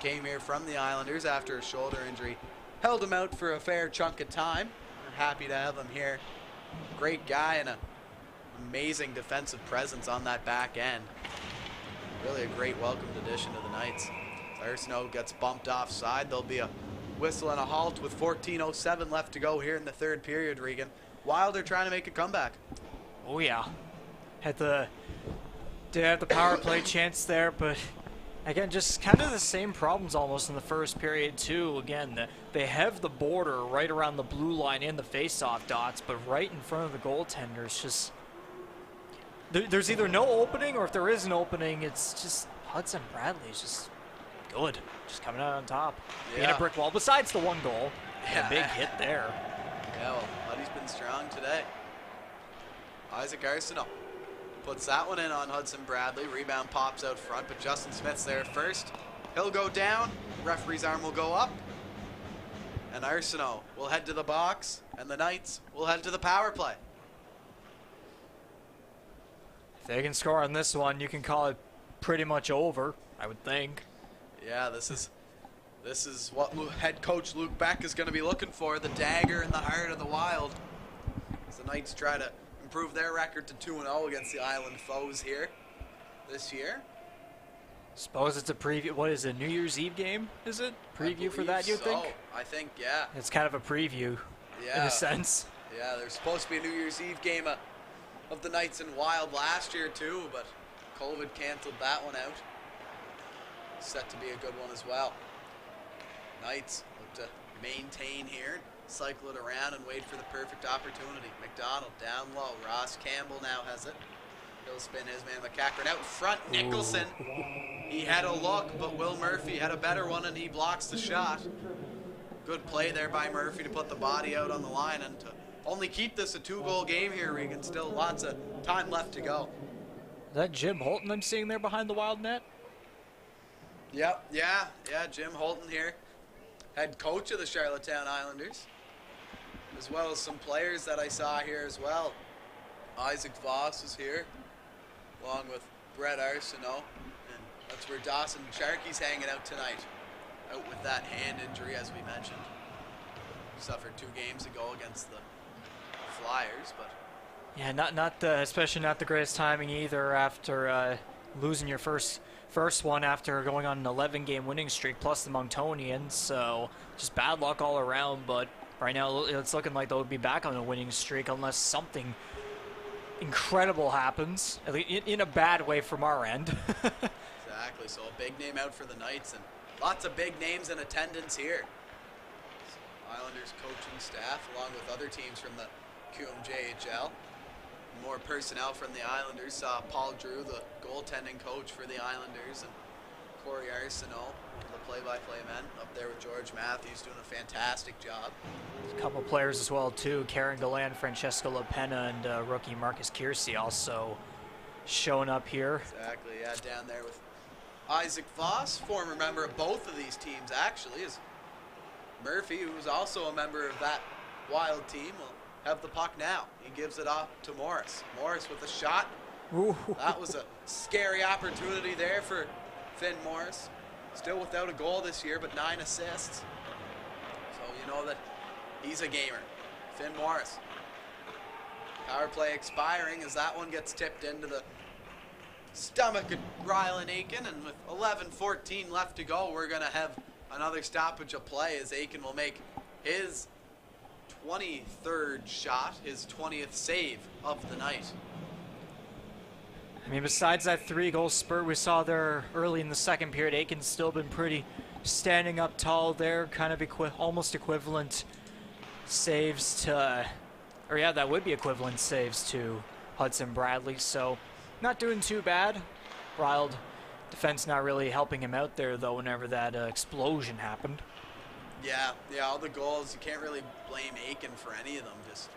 Came here from the Islanders after a shoulder injury. Held him out for a fair chunk of time. We're happy to have him here. Great guy and an amazing defensive presence on that back end. Really a great welcomed addition to the Knights. Arsenault gets bumped offside. There'll be a whistle and a halt with 14:07 left to go here in the third period, Regan. Wild are trying to make a comeback. Oh yeah. Did have the power play chance there, but again, just kind of the same problems almost in the first period too. Again, they have the border right around the blue line in the face-off dots, but right in front of the goaltenders, just there's either no opening, or if there is an opening, it's just Hudson Bradley's just good, just coming out on top. Being a brick wall. Besides the one goal, a big hit there. Yeah, well, Buddy's been strong today. Isaac Arsenault puts that one in on Hudson Bradley. Rebound pops out front, but Justin Smith's there first. He'll go down. Referee's arm will go up. And Arsenault will head to the box, and the Knights will head to the power play. If they can score on this one, you can call it pretty much over, I would think. Yeah, this is This is what head coach Luke Beck is going to be looking for, the dagger in the heart of the Wild. As the Knights try to improve their record to 2-0 against the Island foes here this year. Suppose it's a preview. What is it, New Year's Eve game, is it? Preview for that, you think? I think, yeah. It's kind of a preview, in a sense. Yeah, there's supposed to be a New Year's Eve game of the Knights and Wild last year too, but COVID canceled that one out. Set to be a good one as well. Knights look to maintain here, cycle it around and wait for the perfect opportunity. McDonald down low. Ross Campbell now has it. He'll spin his man McCackern out in front. Nicholson, he had a look, but Will Murphy had a better one and he blocks the shot. Good play there by Murphy to put the body out on the line and to only keep this a 2-goal game here, Regan. Still lots of time left to go. Is that Jim Holton I'm seeing there behind the Wild net? Yep, yeah, Jim Holton here. Head coach of the Charlottetown Islanders, as well as some players that I saw here as well. Isaac Voss is here, along with Brett Arsenault, and that's where Dawson Sharkey's hanging out tonight, out with that hand injury as we mentioned. Suffered 2 games ago against the Flyers, but yeah, especially not the greatest timing either after losing your first one after going on an 11-game winning streak plus the Monctonians, so just bad luck all around. But right now it's looking like they'll be back on a winning streak unless something incredible happens, at least in a bad way from our end. Exactly, so a big name out for the Knights and lots of big names in attendance here. So Islanders coaching staff along with other teams from the QMJHL. More personnel from the Islanders. Saw Paul Drew, the goaltending coach for the Islanders, and Corey Arsenault, the play-by-play man, up there with George Matthews, doing a fantastic job. A couple players as well too. Karen Galland, Francesco LaPena, and rookie Marcus Kiersey also showing up here. Exactly, yeah, down there with Isaac Voss, former member of both of these teams actually, is Murphy, who was also a member of that Wild team, will have the puck now. He gives it off to Morris. Morris with a shot. Ooh. That was a scary opportunity there for Finn Morris. Still without a goal this year, but 9 assists. So you know that he's a gamer. Finn Morris. Power play expiring as that one gets tipped into the stomach of Rylan Aiken, and with 11:14 left to go, we're going to have another stoppage of play as Aiken will make his 23rd shot, his 20th save of the night. I mean, besides that 3-goal spurt we saw there early in the second period, Aiken's still been pretty standing up tall there, kind of almost equivalent saves to, or yeah, that would be equivalent saves to Hudson Bradley, so not doing too bad. Wild defense not really helping him out there, though, whenever that explosion happened. Yeah, all the goals, you can't really blame Aiken for any of them. Just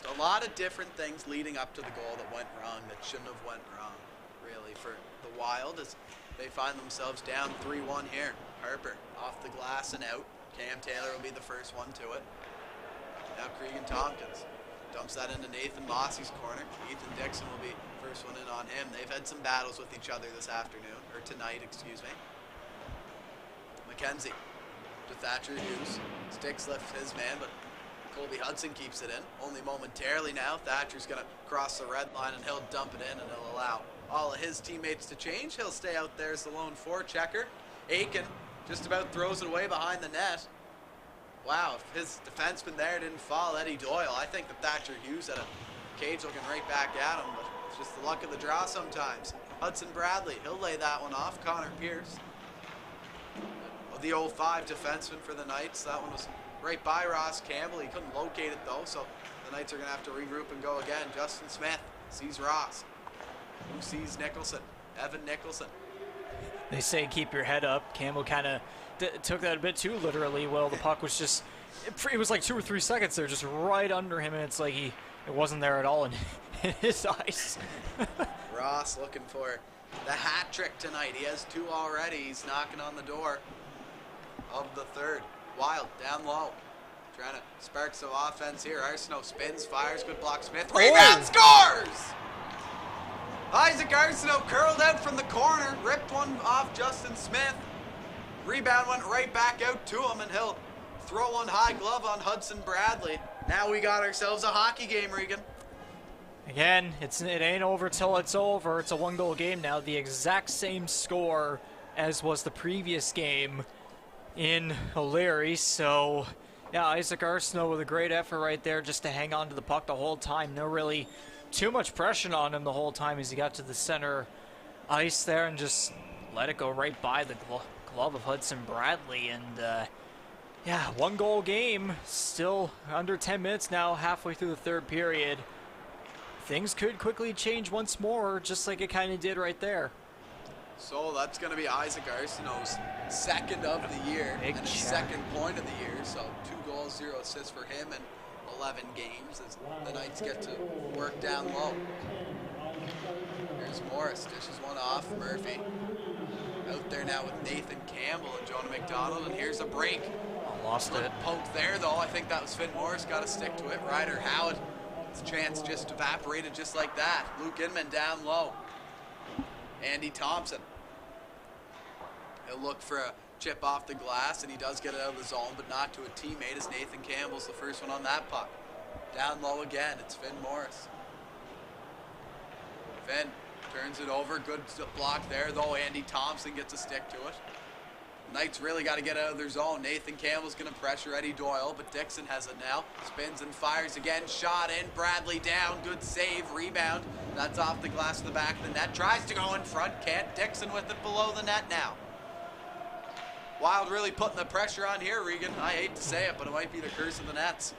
a lot of different things leading up to the goal that went wrong, that shouldn't have went wrong, really, for the Wild, as they find themselves down 3-1 here. Harper off the glass and out. Cam Taylor will be the first one to it. Now Cregan Tompkins dumps that into Nathan Mossey's corner. Ethan Dixon will be first one in on him. They've had some battles with each other this afternoon, or tonight, excuse me. McKenzie to Thatcher Hughes. Sticks left his man, but Colby Hudson keeps it in. Only momentarily now. Thatcher's going to cross the red line, and he'll dump it in, and he'll allow all of his teammates to change. He'll stay out there as the lone forechecker. Aiken just about throws it away behind the net. Wow, if his defenseman there didn't fall, Eddie Doyle, I think that Thatcher Hughes had a cage looking right back at him, but it's just the luck of the draw sometimes. Hudson Bradley, he'll lay that one off. Connor Pierce, the 05 defenseman for the Knights. That one was right by Ross Campbell. He couldn't locate it though, so the Knights are going to have to regroup and go again. Justin Smith sees Ross. Who sees Nicholson? Evan Nicholson. They say keep your head up. Campbell kind of took that a bit too literally. Well, the puck was just, it was like 2 or 3 seconds there, just right under him, and it's like it wasn't there at all in his eyes. Ross looking for the hat trick tonight. He has 2 already. He's knocking on the door of the 3rd. Wild down low, trying to spark some offense here. Arsenault spins, fires, good block. Smith rebound, scores. Isaac Arsenault curled out from the corner, ripped one off Justin Smith. Rebound went right back out to him, and he'll throw one high glove on Hudson Bradley. Now we got ourselves a hockey game, Regan. Again, it ain't over till it's over. It's a one-goal game now. The exact same score as was the previous game in O'Leary. So, yeah, Isaac Arsenault with a great effort right there just to hang on to the puck the whole time. No really too much pressure on him the whole time as he got to the center ice there and just let it go right by the glove of Hudson Bradley. And, yeah, one-goal game. Still under 10 minutes now, halfway through the third period. Things could quickly change once more, just like it kind of did right there. So that's going to be Isaac Arsenault's second of the year and his second point of the year. So 2 goals, 0 assists for him in 11 games as the Knights get to work down low. Here's Morris, dishes one off. Murphy out there now with Nathan Campbell and Jonah McDonald, and here's a break. Lost it. Poked there though. I think that was Finn Morris. Got to stick to it. Ryder Howard. His chance just evaporated just like that. Luke Inman down low. Andy Thompson. He'll look for a chip off the glass, and he does get it out of the zone, but not to a teammate, as Nathan Campbell's the first one on that puck. Down low again. It's Finn Morris. Finn turns it over. Good block there, though. Andy Thompson gets a stick to it. Knights really got to get out of their zone. Nathan Campbell's going to pressure Eddie Doyle, but Dixon has it now. Spins and fires again. Shot in. Bradley down. Good save. Rebound. That's off the glass of the back of the net. Tries to go in front. Can't. Dixon with it below the net now. Wild really putting the pressure on here, Regan. I hate to say it, but it might be the curse of the Nets.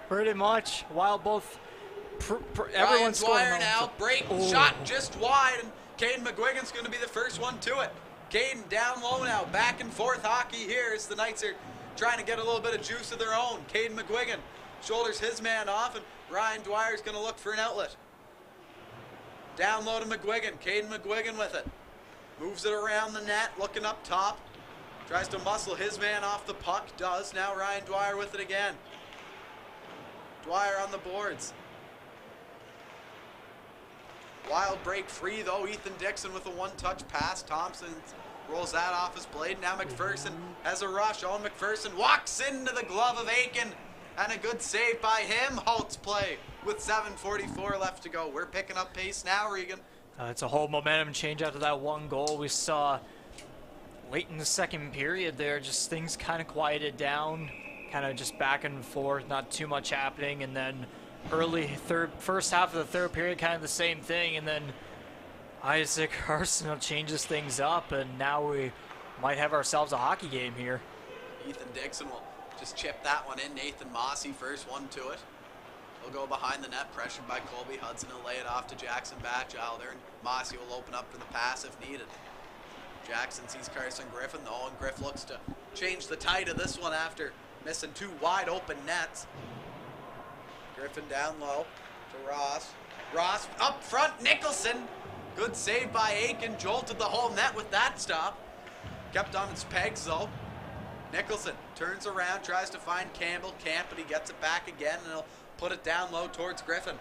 Pretty much. Wild both. Ryan Dwyer now. Break. Shot just wide, and Caden McGuigan's going to be the first one to it. Caden down low now, back and forth hockey here as the Knights are trying to get a little bit of juice of their own. Caden McGuigan shoulders his man off, and Ryan Dwyer's going to look for an outlet. Down low to McGuigan. Caden McGuigan with it. Moves it around the net, looking up top. Tries to muscle his man off the puck. Does. Now Ryan Dwyer with it again. Dwyer on the boards. Wild break free, though. Ethan Dixon with a one-touch pass. Thompson rolls that off his blade. Now McPherson has a rush. Owen McPherson walks into the glove of Aiken. And a good save by him. Halts play with 7:44 left to go. We're picking up pace now, Regan. It's a whole momentum change after that one goal we saw late in the second period there. Just things kind of quieted down. Kind of just back and forth. Not too much happening. And then first half of the third period, kind of the same thing, and then Isaac Arsenault changes things up, and now we might have ourselves a hockey game here. Ethan Dixon will just chip that one in. Nathan Mossy first one to it. He'll go behind the net, pressured by Colby Hudson. He'll lay it off to Jackson Batchelder, and Mossy will open up for the pass if needed. Jackson sees Carson Griffin, though, and Griff looks to change the tide of this one after missing 2 wide open nets. Griffin down low to Ross. Ross up front, Nicholson. Good save by Aiken. Jolted the whole net with that stop. Kept on its pegs, though. Nicholson turns around, tries to find Campbell. Can't, but he gets it back again, and he'll put it down low towards Griffin.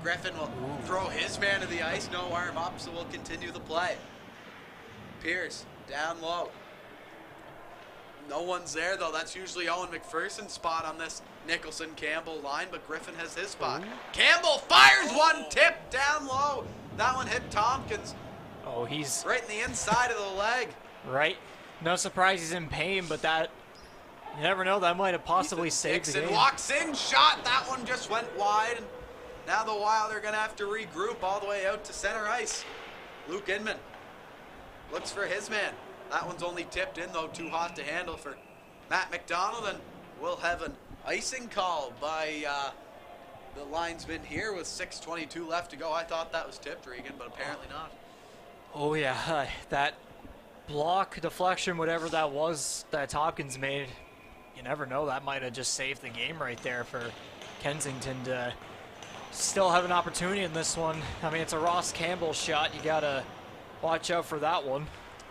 Griffin will throw his man to the ice. No arm up, so we'll continue the play. Pierce down low. No one's there, though. That's usually Owen McPherson's spot on this Nicholson-Campbell line, but Griffin has his spot. Campbell fires one, tip down low. That one hit Tompkins. Oh, he's right in the inside of the leg. Right. No surprise he's in pain, but that, you never know, that might have possibly saved the game. Walks in, shot. That one just went wide. And now the Wild are going to have to regroup all the way out to center ice. Luke Inman looks for his man. That one's only tipped in, though, too hot to handle for Matt McDonald, and we'll have an icing call by the linesman here with 6:22 left to go. I thought that was tipped, Regan, but apparently not. Oh, yeah, that block, deflection, whatever that was that Tompkins made, you never know. That might have just saved the game right there for Kensington to still have an opportunity in this one. I mean, it's a Ross Campbell shot. You got to watch out for that one.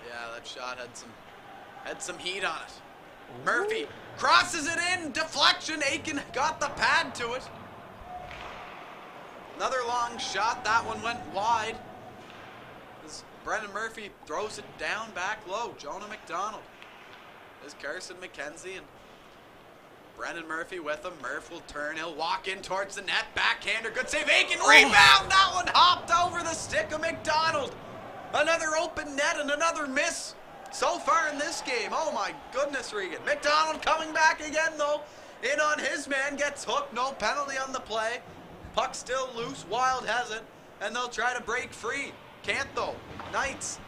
Yeah, that shot had some heat on it. Ooh. Murphy crosses it in, deflection. Aiken got the pad to it. Another long shot. That one went wide. As Brendan Murphy throws it down back low. Jonah McDonald. There's Carson McKenzie and Brendan Murphy with him. Murph will turn. He'll walk in towards the net. Backhander. Good save. Aiken. Rebound. That one hopped over the stick of McDonald. Another open net and another miss so far in this game. Oh my goodness, Regan. McDonald coming back again though. In on his man. Gets hooked. No penalty on the play. Puck still loose. Wild has it. And they'll try to break free. Can't though. Knights.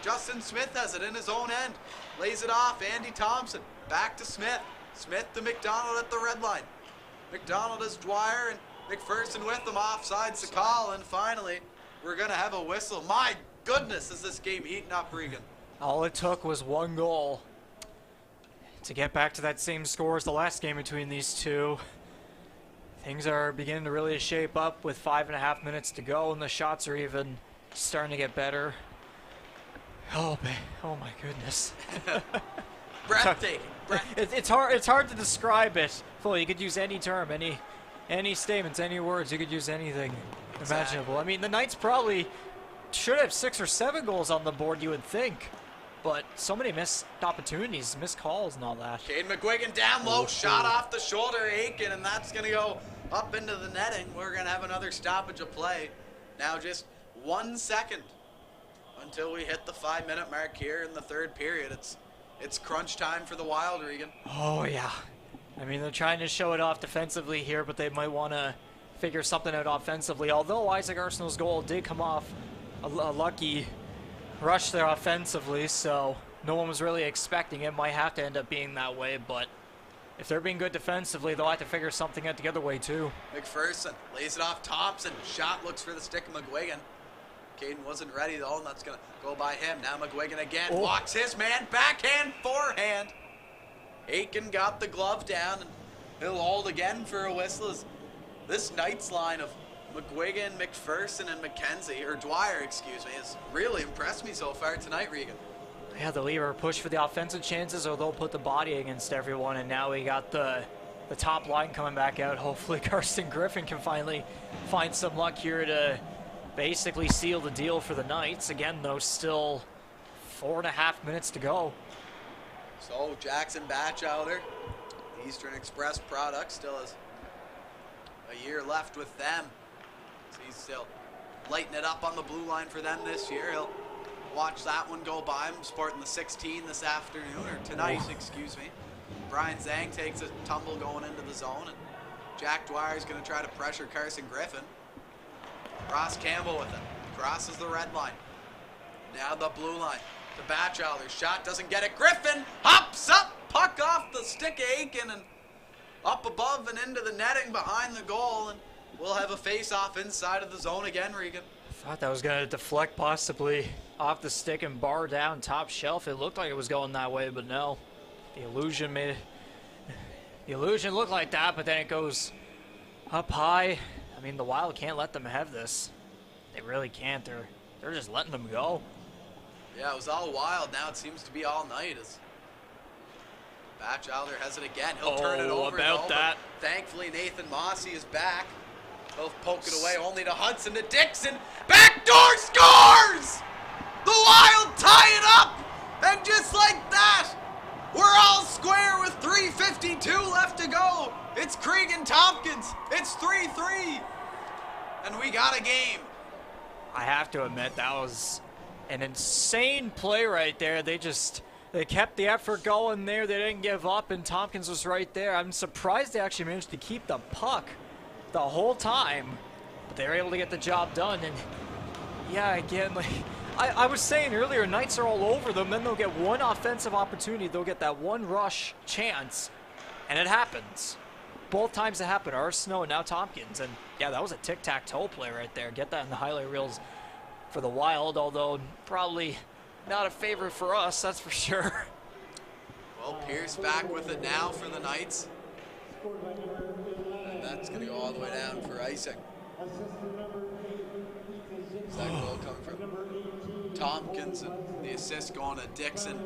Justin Smith has it in his own end. Lays it off. Andy Thompson. Back to Smith. Smith to McDonald at the red line. McDonald is Dwyer and McPherson with them. Offside's the call. And finally, we're going to have a whistle. My goodness, is this game heating up, Regan. All it took was one goal to get back to that same score as the last game between these two. Things are beginning to really shape up with 5.5 minutes to go, and the shots are even starting to get better. Oh my goodness. Breathtaking. It's hard to describe it fully. You could use any term, any statements, any words. You could use anything imaginable. I mean, the Knights probably should have 6 or 7 goals on the board, you would think. But so many missed opportunities, missed calls and all that. Cade McGuigan down low, shot off the shoulder, Aiken, and that's going to go up into the netting. We're going to have another stoppage of play. Now just 1 second until we hit the 5-minute mark here in the third period. It's crunch time for the Wild, Regan. Oh, yeah. I mean, they're trying to show it off defensively here, but they might want to figure something out offensively. Although Isaac Arsenal's goal did come off a lucky rush there offensively, so no one was really expecting it. Might have to end up being that way, but if they're being good defensively, they'll have to figure something out the other way, too. McPherson lays it off Thompson. Shot looks for the stick of McGuigan. Caden wasn't ready, though, and that's going to go by him. Now McGuigan again walks his man. Backhand, forehand. Aiken got the glove down, and he'll hold again for a whistle. This Knights line of McGuigan, McPherson, and McKenzie, or Dwyer, excuse me, has really impressed me so far tonight, Regan. Yeah, the lever push for the offensive chances, or they'll put the body against everyone, and now we got the top line coming back out. Hopefully Karsten Griffin can finally find some luck here to basically seal the deal for the Knights. Again, though, still 4.5 minutes to go. So Jackson Batchelder, Eastern Express product, still has a year left with them. So he's still lighting it up on the blue line for them this year. He'll watch that one go by. I'm sporting the 16 this afternoon, or tonight, excuse me. Brian Zhang takes a tumble going into the zone, and Jack Dwyer's going to try to pressure Carson Griffin. Ross Campbell with it. Crosses the red line. Now the blue line. To Batchelder. Shot doesn't get it. Griffin hops up. Puck off the stick of Aiken and up above and into the netting behind the goal. And we'll have a face-off inside of the zone again, Regan. I thought that was going to deflect possibly off the stick and bar down top shelf. It looked like it was going that way, but no. The illusion looked like that, but then it goes up high. I mean, the Wild can't let them have this. They really can't. They're just letting them go. Yeah, it was all Wild. Now it seems to be all Night. As Batchelder has it again. He'll turn it over. About that. Thankfully, Nathan Mossy is back. He'll poke it away only to Hudson, to Dixon. Backdoor scores! The Wild tie it up! And just like that, we're all square with 3:52 left to go. It's Cregan Tompkins. It's 3-3. And we got a game. I have to admit, that was an insane play right there. They kept the effort going there. They didn't give up, and Tompkins was right there. I'm surprised they actually managed to keep the puck the whole time, but they were able to get the job done. And yeah, again, like I was saying earlier, Knights are all over them. Then they'll get one offensive opportunity. They'll get that one rush chance, and it happens. Both times it happened, Arsenault and now Tompkins. And yeah, that was a tic-tac-toe play right there. Get that in the highlight reels for the Wild, although probably not a favorite for us, that's for sure. Well, Pierce back with it now for the Knights. And that's going to go all the way down for icing. That goal coming from Tompkins, and the assist going to Dixon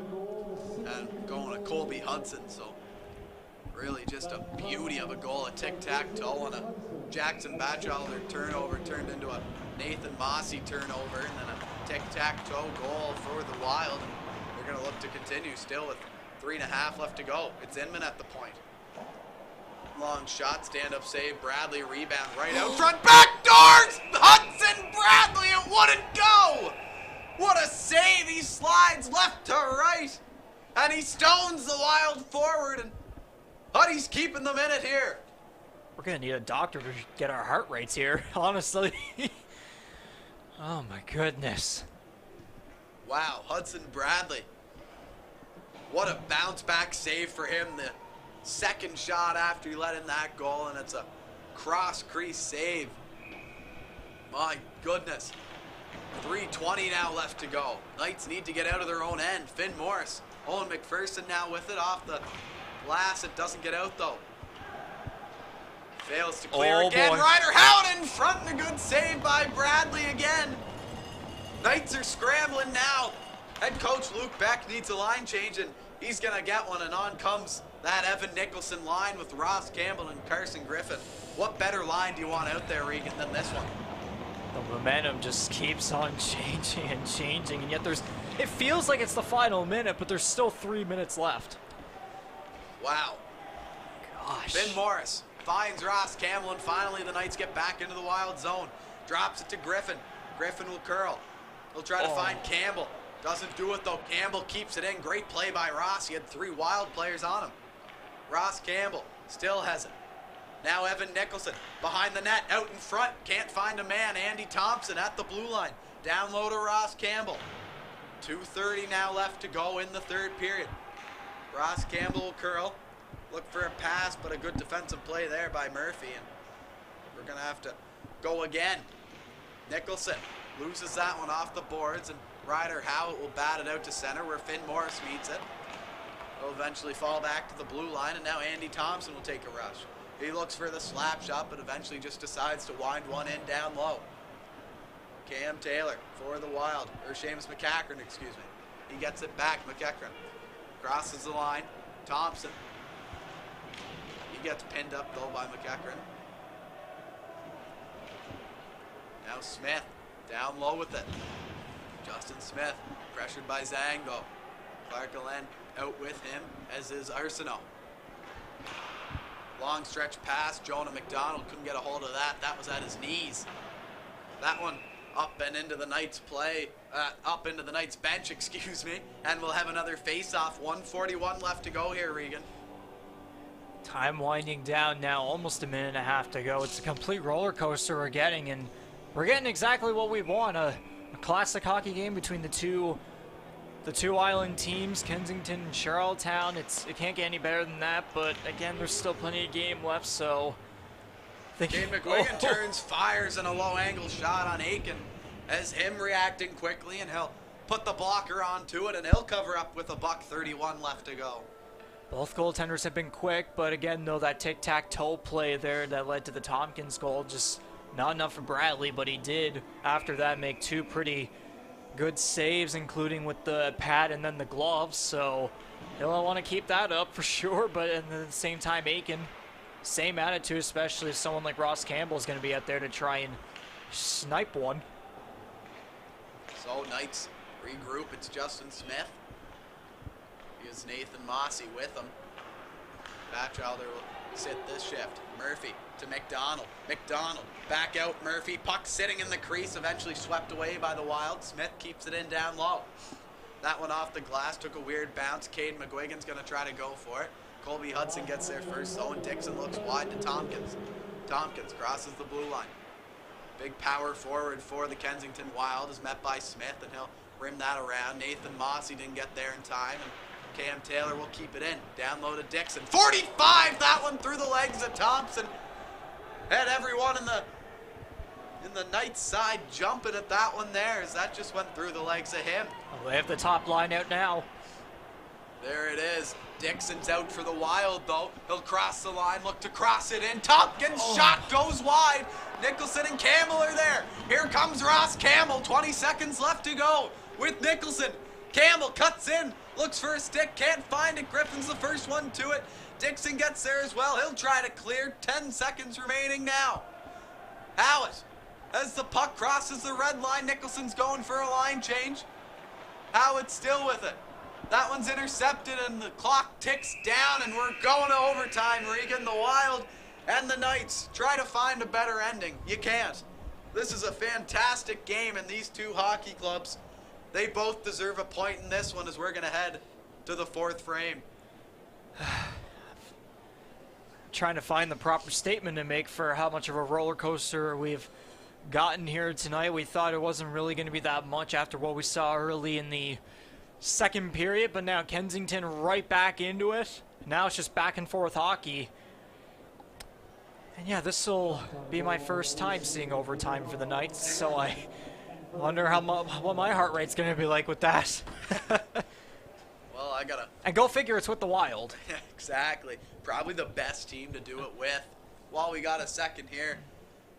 and going to Colby Hudson. So really just a beauty of a goal, a tic-tac-toe, and a Jackson Batchelder turnover turned into a Nathan Mossy turnover, and then a tic-tac-toe goal for the Wild. And they're going to look to continue still with 3.5 left to go. It's Inman at the point. Long shot, stand-up save, Bradley rebound right out front, back doors! Hudson Bradley, it wouldn't go! What a save, he slides left to right, and he stones the Wild forward, and Huddy's keeping them in it here. We're going to need a doctor to get our heart rates here, honestly. Oh my goodness. Wow, Hudson Bradley. What a bounce back save for him. The second shot after he let in that goal, and it's a cross crease save. My goodness. 3:20 now left to go. Knights need to get out of their own end. Finn Morris. Owen McPherson now with it off the glass. It doesn't get out though. Fails to clear again. Boy. Ryder Howard in front, and a good save by Bradley again. Knights are scrambling now. Head coach Luke Beck needs a line change, and he's going to get one, and on comes that Evan Nicholson line with Ross Campbell and Carson Griffin. What better line do you want out there, Regan, than this one? The momentum just keeps on changing and changing, and yet it feels like it's the final minute, but there's still 3 minutes left. Wow. Gosh. Finn Morris finds Ross Campbell, and finally the Knights get back into the Wild zone. Drops it to Griffin. Griffin will curl. He'll try to find Campbell. Doesn't do it though. Campbell keeps it in. Great play by Ross. He had 3 Wild players on him. Ross Campbell still has it. Now Evan Nicholson behind the net, out in front. Can't find a man. Andy Thompson at the blue line. Down low to Ross Campbell. 2:30 now left to go in the third period. Ross Campbell will curl. Look for a pass, but a good defensive play there by Murphy. And we're going to have to go again. Nicholson loses that one off the boards, and Ryder Howard will bat it out to center where Finn Morris meets it. He'll eventually fall back to the blue line, and now Andy Thompson will take a rush. He looks for the slap shot, but eventually just decides to wind one in down low. Cam Taylor for the Wild, or Seamus McEachran, excuse me. He gets it back, McEachran. Crosses the line, Thompson. He gets pinned up though by McEachran. Now Smith, down low with it. Justin Smith, pressured by Zango. Clark Allen out with him, as is Arsenault. Long stretch pass, Jonah McDonald couldn't get a hold of that. That was at his knees. That one up and into the Knights play, up into the Knights bench, excuse me. And we'll have another face-off. 1:41 left to go here, Regan. Time winding down now, almost a minute and a half to go. It's a complete roller coaster we're getting, and we're getting exactly what we want. A classic hockey game between the two island teams, Kensington and Charlottetown. It can't get any better than that, but again, there's still plenty of game left, so Kane McGuigan turns, fires, and a low angle shot on Aiken as him reacting quickly, and he'll put the blocker onto it, and he'll cover up with a $1:31 left to go. Both goaltenders have been quick, but again, though, that tic-tac-toe play there that led to the Tompkins goal, just not enough for Bradley, but he did, after that, make 2 pretty good saves, including with the pad and then the gloves, so he'll want to keep that up for sure, but at the same time, Aiken, same attitude, especially if someone like Ross Campbell is going to be out there to try and snipe one. So Knights regroup. It's Justin Smith. Here's Nathan Mossy with him. Batchelder will sit this shift. Murphy to McDonald. McDonald back out. Murphy, puck sitting in the crease, eventually swept away by the Wild. Smith keeps it in down low. That one off the glass, took a weird bounce. Caden McGuigan's going to try to go for it. Colby Hudson gets there first. Owen Dixon looks wide to Tompkins. Tompkins crosses the blue line. Big power forward for the Kensington Wild is met by Smith, and he'll rim that around. Nathan Mossy didn't get there in time, and Cam Taylor will keep it in. Down low to Dixon. 45! That one through the legs of Thompson. Had everyone in the Knights side jumping at that one there, as that just went through the legs of him. Oh, they have the top line out now. There it is. Dixon's out for the Wild, though. He'll cross the line, look to cross it in. Tompkins' shot goes wide. Nicholson and Campbell are there. Here comes Ross Campbell. 20 seconds left to go with Nicholson. Campbell cuts in, looks for a stick, can't find it. Griffin's the first one to it. Dixon gets there as well. He'll try to clear. 10 seconds remaining now. Howitt, as the puck crosses the red line, Nicholson's going for a line change. Howitt still with it. That one's intercepted and the clock ticks down and we're going to overtime. Regan, the Wild and the Knights try to find a better ending. You can't. This is a fantastic game and these two hockey clubs, they both deserve a point in this one as we're going to head to the fourth frame. Trying to find the proper statement to make for how much of a roller coaster we've gotten here tonight. We thought it wasn't really going to be that much after what we saw early in the second period, but now Kensington right back into it. Now it's just back and forth hockey. And yeah, this will be my first time seeing overtime for the Knights, so I wonder what my heart rate's going to be like with that. Well, I gotta... And go figure, it's with the Wild. Exactly. Probably the best team to do it with. While we got a second here,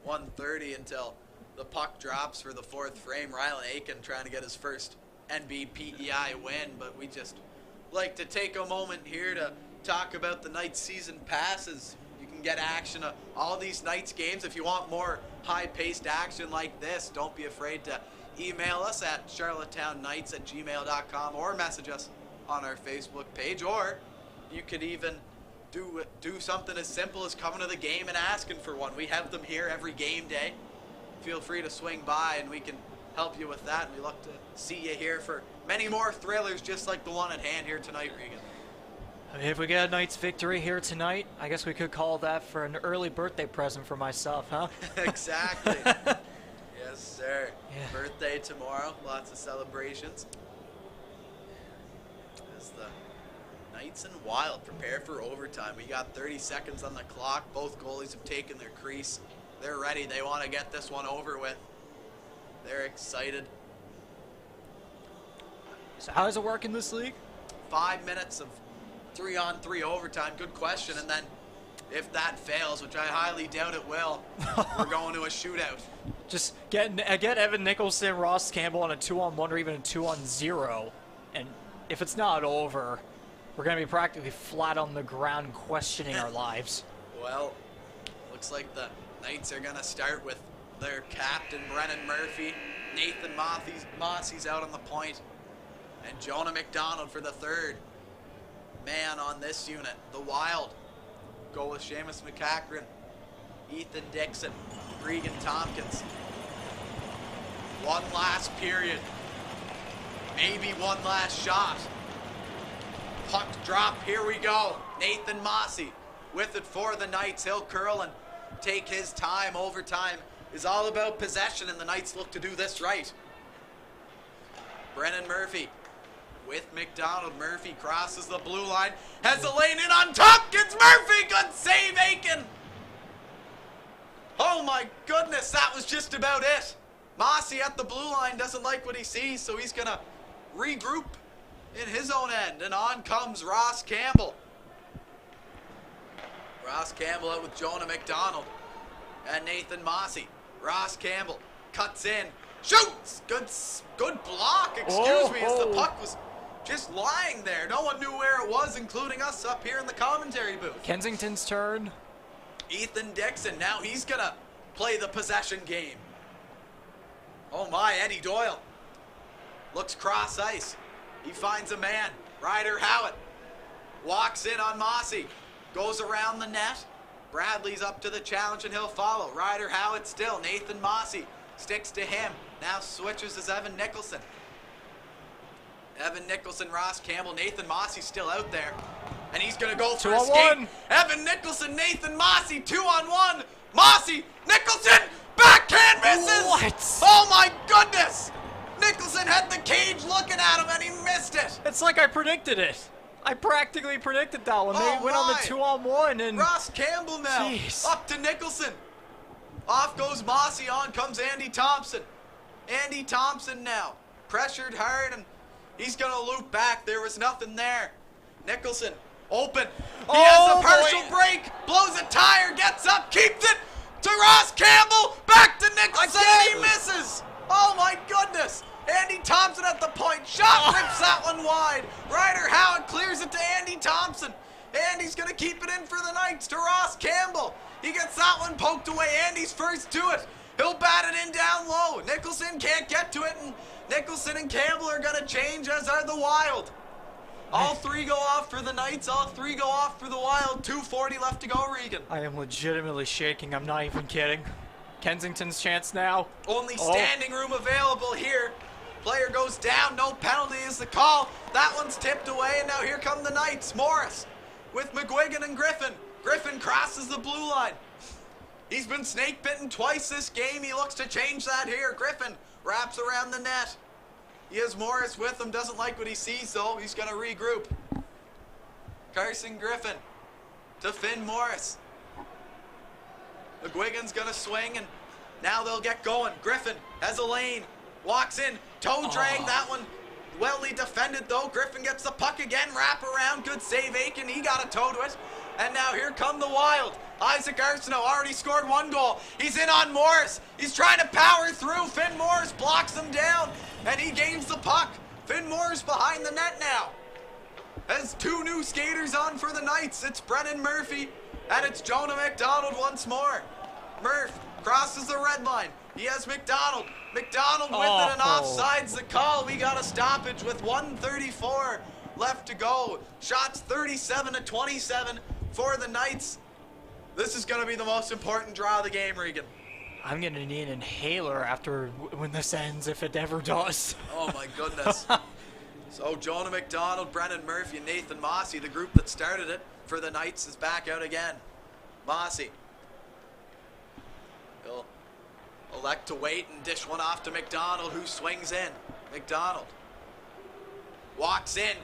1:30 until the puck drops for the fourth frame. Rylan Aiken trying to get his first NBPEI win, but we just like to take a moment here to talk about the Knights season passes. You can get action of all these Knights games. If you want more high-paced action like this, don't be afraid to email us at charlottetownnights@gmail.com or message us on our Facebook page, or you could even do something as simple as coming to the game and asking for one. We have them here every game day. Feel free to swing by and we can help you with that. We look to see you here for many more thrillers just like the one at hand here tonight, Regan. If we get a Knights victory here tonight, I guess we could call that for an early birthday present for myself, huh? Exactly. Yes, sir. Yeah. Birthday tomorrow. Lots of celebrations. As the Knights and Wild prepare for overtime. We got 30 seconds on the clock. Both goalies have taken their crease. They're ready. They want to get this one over with. They're excited. So how does it work in this league? 5 minutes of 3-on-3 overtime. Good question. And then if that fails, which I highly doubt it will, we're going to a shootout. Just get Evan Nicholson, Ross Campbell on a 2-on-1 or even a 2-on-0. And if it's not over, we're going to be practically flat on the ground questioning our lives. Well, looks like the Knights are going to start with their captain, Brennan Murphy. Nathan Mossey's out on the point. And Jonah McDonald for the third man on this unit. The Wild go with Seamus McCachran, Ethan Dixon, Regan Tompkins. One last period. Maybe one last shot. Puck drop, here we go. Nathan Mossey with it for the Knights. He'll curl and take his time. Overtime is all about possession, and the Knights look to do this right. Brennan Murphy with McDonald. Murphy crosses the blue line, has a lane in on Tompkins. Murphy, good save, Aiken. Oh my goodness, that was just about it. Mossey at the blue line doesn't like what he sees, so he's gonna regroup in his own end, and on comes Ross Campbell. Ross Campbell out with Jonah McDonald and Nathan Mossey. Ross Campbell cuts in, shoots, good block, excuse me, as the puck was just lying there. No one knew where it was, including us up here in the commentary booth. Kensington's turn. Ethan Dixon, now he's gonna play the possession game. Oh my, Eddie Doyle looks cross ice. He finds a man, Ryder Howitt, walks in on Mossey, goes around the net. Bradley's up to the challenge and he'll follow. Ryder Howitt still, Nathan Mossey sticks to him. Now switches as Evan Nicholson. Evan Nicholson, Ross Campbell, Nathan Mossey still out there. And he's gonna go for a skate. Evan Nicholson, Nathan Mossey, 2-on-1. Mossey, Nicholson, backhand misses! What? Oh my goodness! Nicholson had the cage looking at him and he missed it. It's like I predicted it. I practically predicted that one. They went on the 2-on-1 and Ross Campbell now. Jeez. Up to Nicholson. Off goes Mossey, on comes Andy Thompson. Andy Thompson now. Pressured hard and he's gonna loop back. There was nothing there. Nicholson open. He has a partial break. Blows a tire, gets up, keeps it to Ross Campbell. Back to Nicholson and he misses. Oh my goodness. Andy Thompson at the point. Shot rips that one wide. Ryder Howitt clears it to Andy Thompson. Andy's going to keep it in for the Knights to Ross Campbell. He gets that one poked away. Andy's first to it. He'll bat it in down low. Nicholson can't get to it, and Nicholson and Campbell are going to change, as are the Wild. All three go off for the Knights. All three go off for the Wild. 2:40 left to go, Regan. I am legitimately shaking. I'm not even kidding. Kensington's chance now. Only standing room available here. Player goes down. No penalty is the call. That one's tipped away, and now here come the Knights. Morris with McGuigan and Griffin. Griffin crosses the blue line. He's been snake bitten twice this game. He looks to change that here. Griffin wraps around the net. He has Morris with him. Doesn't like what he sees, though. He's going to regroup. Carson Griffin to Finn Morris. McGuigan's going to swing, and now they'll get going. Griffin has a lane. Walks in. Toe drag. That one wellly defended, though. Griffin gets the puck again. Wrap around. Good save, Aiken. He got a toe to it. And now here come the Wild. Isaac Arsenault already scored one goal. He's in on Morris. He's trying to power through. Finn Morris blocks him down, and he gains the puck. Finn Morris behind the net now. Has two new skaters on for the Knights. It's Brennan Murphy, and it's Jonah McDonald once more. Murph crosses the red line. He has McDonald. McDonald with it, and offsides the call. We got a stoppage with 1:34 left to go. Shots 37-27 for the Knights. This is going to be the most important draw of the game, Regan. I'm going to need an inhaler after when this ends, if it ever does. Oh, my goodness. So, Jonah McDonald, Brennan Murphy, and Nathan Mossy, the group that started it for the Knights, is back out again. Mossy. He'll elect to wait and dish one off to McDonald, who swings in. McDonald walks in.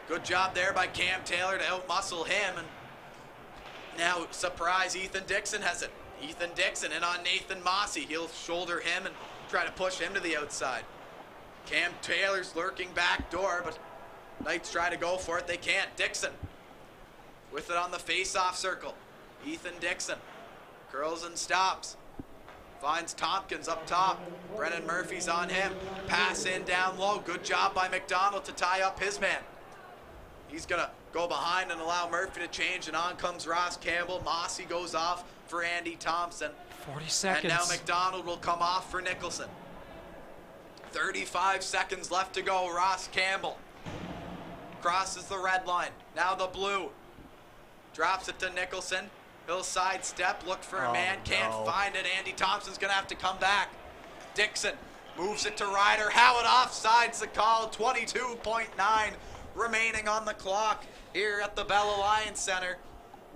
Good job there by Cam Taylor to outmuscle him, and now, surprise, Ethan Dixon has it. Ethan Dixon in on Nathan Mossy. He'll shoulder him and try to push him to the outside. Cam Taylor's lurking back door, but Knights try to go for it. They can't. Dixon with it on the face-off circle. Ethan Dixon curls and stops. Finds Tompkins up top. Brennan Murphy's on him. Pass in down low. Good job by McDonald to tie up his man. He's going to go behind and allow Murphy to change, and on comes Ross Campbell. Mossy goes off for Andy Thompson. 40 seconds. And now McDonald will come off for Nicholson. 35 seconds left to go. Ross Campbell crosses the red line. Now the blue. Drops it to Nicholson. He'll sidestep, look for a man. Can't find it. Andy Thompson's going to have to come back. Dixon moves it to Ryder. Howard offsides the call. 22.9 remaining on the clock here at the Bell Alliance Center.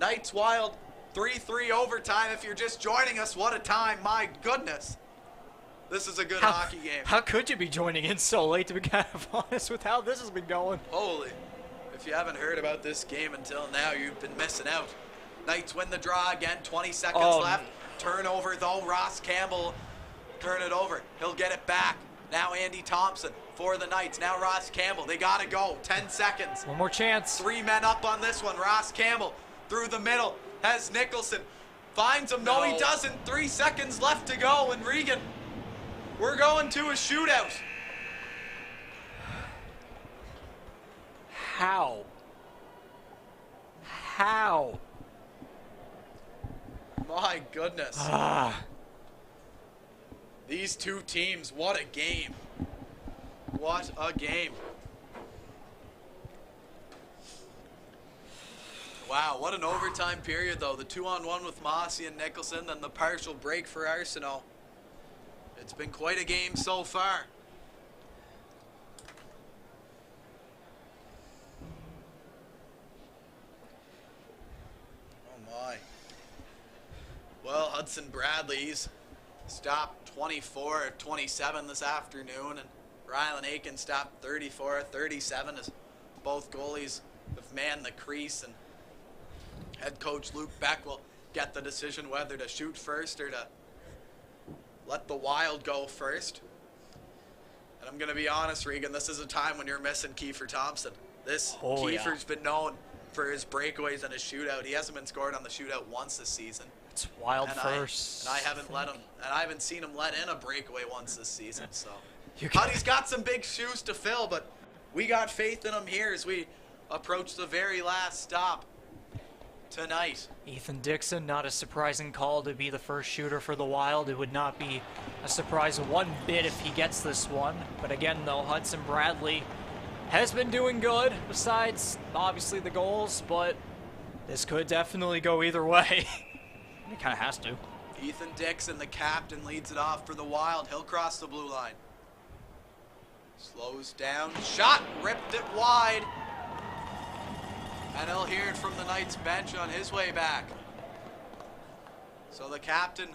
Knights Wild 3-3 overtime. If you're just joining us, what a time. My goodness. This is a good hockey game. How could you be joining in so late, to be kind of honest with how this has been going? Holy. If you haven't heard about this game until now, you've been missing out. Knights win the draw again. 20 seconds left. Turnover, though. Ross Campbell turn it over. He'll get it back. Now Andy Thompson for the Knights. Now Ross Campbell. They got to go. 10 seconds. One more chance. 3 men up on this one. Ross Campbell through the middle. Has Nicholson. Finds him. No, he doesn't. 3 seconds left to go. And Regan, we're going to a shootout. How? How? My goodness. These two teams, what a game. What a game. Wow, what an overtime period, though. The 2-on-1 with Mossy and Nicholson, then the partial break for Arsenault. It's been quite a game so far. Oh, my. Well, Hudson Bradley's stopped 24-27 this afternoon, and Rylan Aiken stopped 34-37 as both goalies have manned the crease, and head coach Luke Beck will get the decision whether to shoot first or to let the Wild go first. And I'm going to be honest, Regan, this is a time when you're missing Kiefer Thompson. Kiefer's been known for his breakaways and his shootout. He hasn't been scored on the shootout once this season. It's Wild first. I haven't let him, and I haven't seen him let in a breakaway once this season. So, Huddy's got some big shoes to fill, but we got faith in him here as we approach the very last stop. tonight. Ethan Dixon, not a surprising call to be the first shooter for the Wild. It would not be a surprise one bit if he gets this one. But again, though, Hudson Bradley has been doing good, besides, obviously, the goals. But this could definitely go either way. It kind of has to. Ethan Dixon, the captain, leads it off for the Wild. He'll cross the blue line. Slows down. Shot! Ripped it wide. And he'll hear it from the Knights bench on his way back. So the captain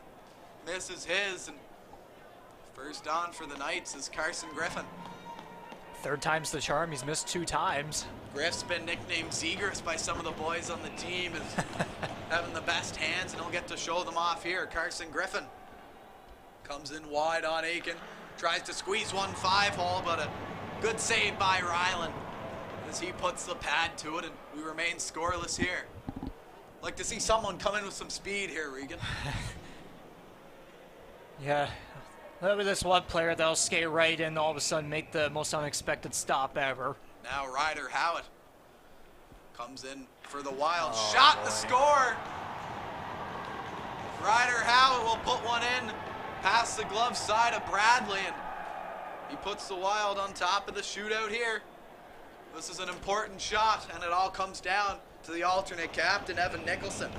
misses his. And first on for the Knights is Carson Griffin. Third time's the charm. He's missed 2 times. Griff's been nicknamed Zegers by some of the boys on the team as having the best hands, and he'll get to show them off here. Carson Griffin comes in wide on Aiken. Tries to squeeze 1-5 hole, but a good save by Ryland as he puts the pad to it, and we remain scoreless here. Like to see someone come in with some speed here, Regan. Yeah. Look at this one player that'll skate right in and all of a sudden make the most unexpected stop ever. Now Ryder Howitt comes in for the Wild. Shot and the score! Ryder Howitt will put one in past the glove side of Bradley, and he puts the Wild on top of the shootout here. This is an important shot, and it all comes down to the alternate captain, Evan Nicholson.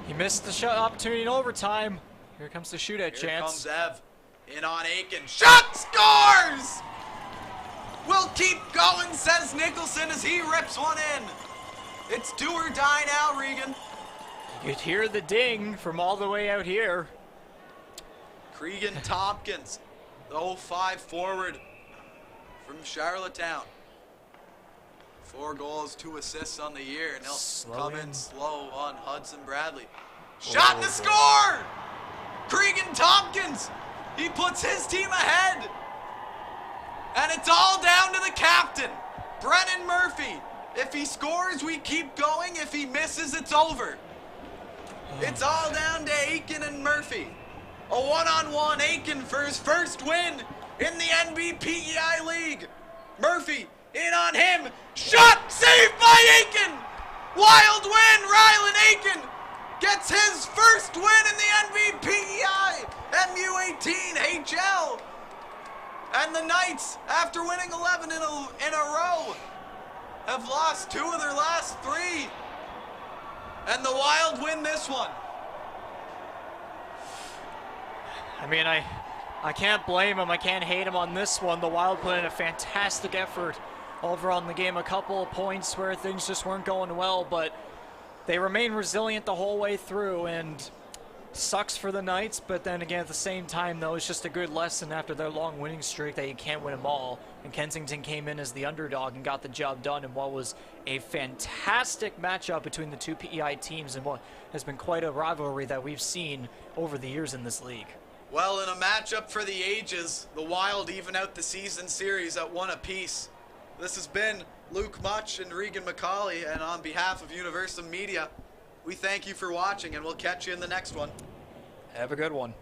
He missed the shot opportunity in overtime. Here comes the shootout chance. Here comes Ev. In on Aiken. Shot! Scores! We'll keep going, says Nicholson as he rips one in. It's do or die now, Regan. You could hear the ding from all the way out here. Cregan Tompkins, the 05 forward from Charlottetown. 4 goals, 2 assists on the year, and he'll come in slow on Hudson Bradley. Shot and the score! Cregan Tompkins, he puts his team ahead. And it's all down to the captain, Brennan Murphy. If he scores, we keep going. If he misses, it's over. It's all down to Aiken and Murphy. A one-on-one Aiken for his first win in the NBPEI League. Murphy in on him. Shot! Saved by Aiken! Wild win! Ryland Aiken gets his first win in the NBPEI MU18 HL. And the Knights, after winning 11 in a row, have lost 2 of their last 3. And the Wild win this one. I mean, I can't blame him. I can't hate him on this one. The Wild put in a fantastic effort over on the game. A couple of points where things just weren't going well, but they remain resilient the whole way through, and sucks for the Knights, but then again at the same time though, it's just a good lesson after their long winning streak that you can't win them all. And Kensington came in as the underdog and got the job done in what was a fantastic matchup between the 2 PEI teams and what has been quite a rivalry that we've seen over the years in this league. Well, in a matchup for the ages, the Wild even out the season series at 1 apiece. This has been Luke Much and Regan McCauley, and on behalf of Universum Media, we thank you for watching, and we'll catch you in the next one. Have a good one.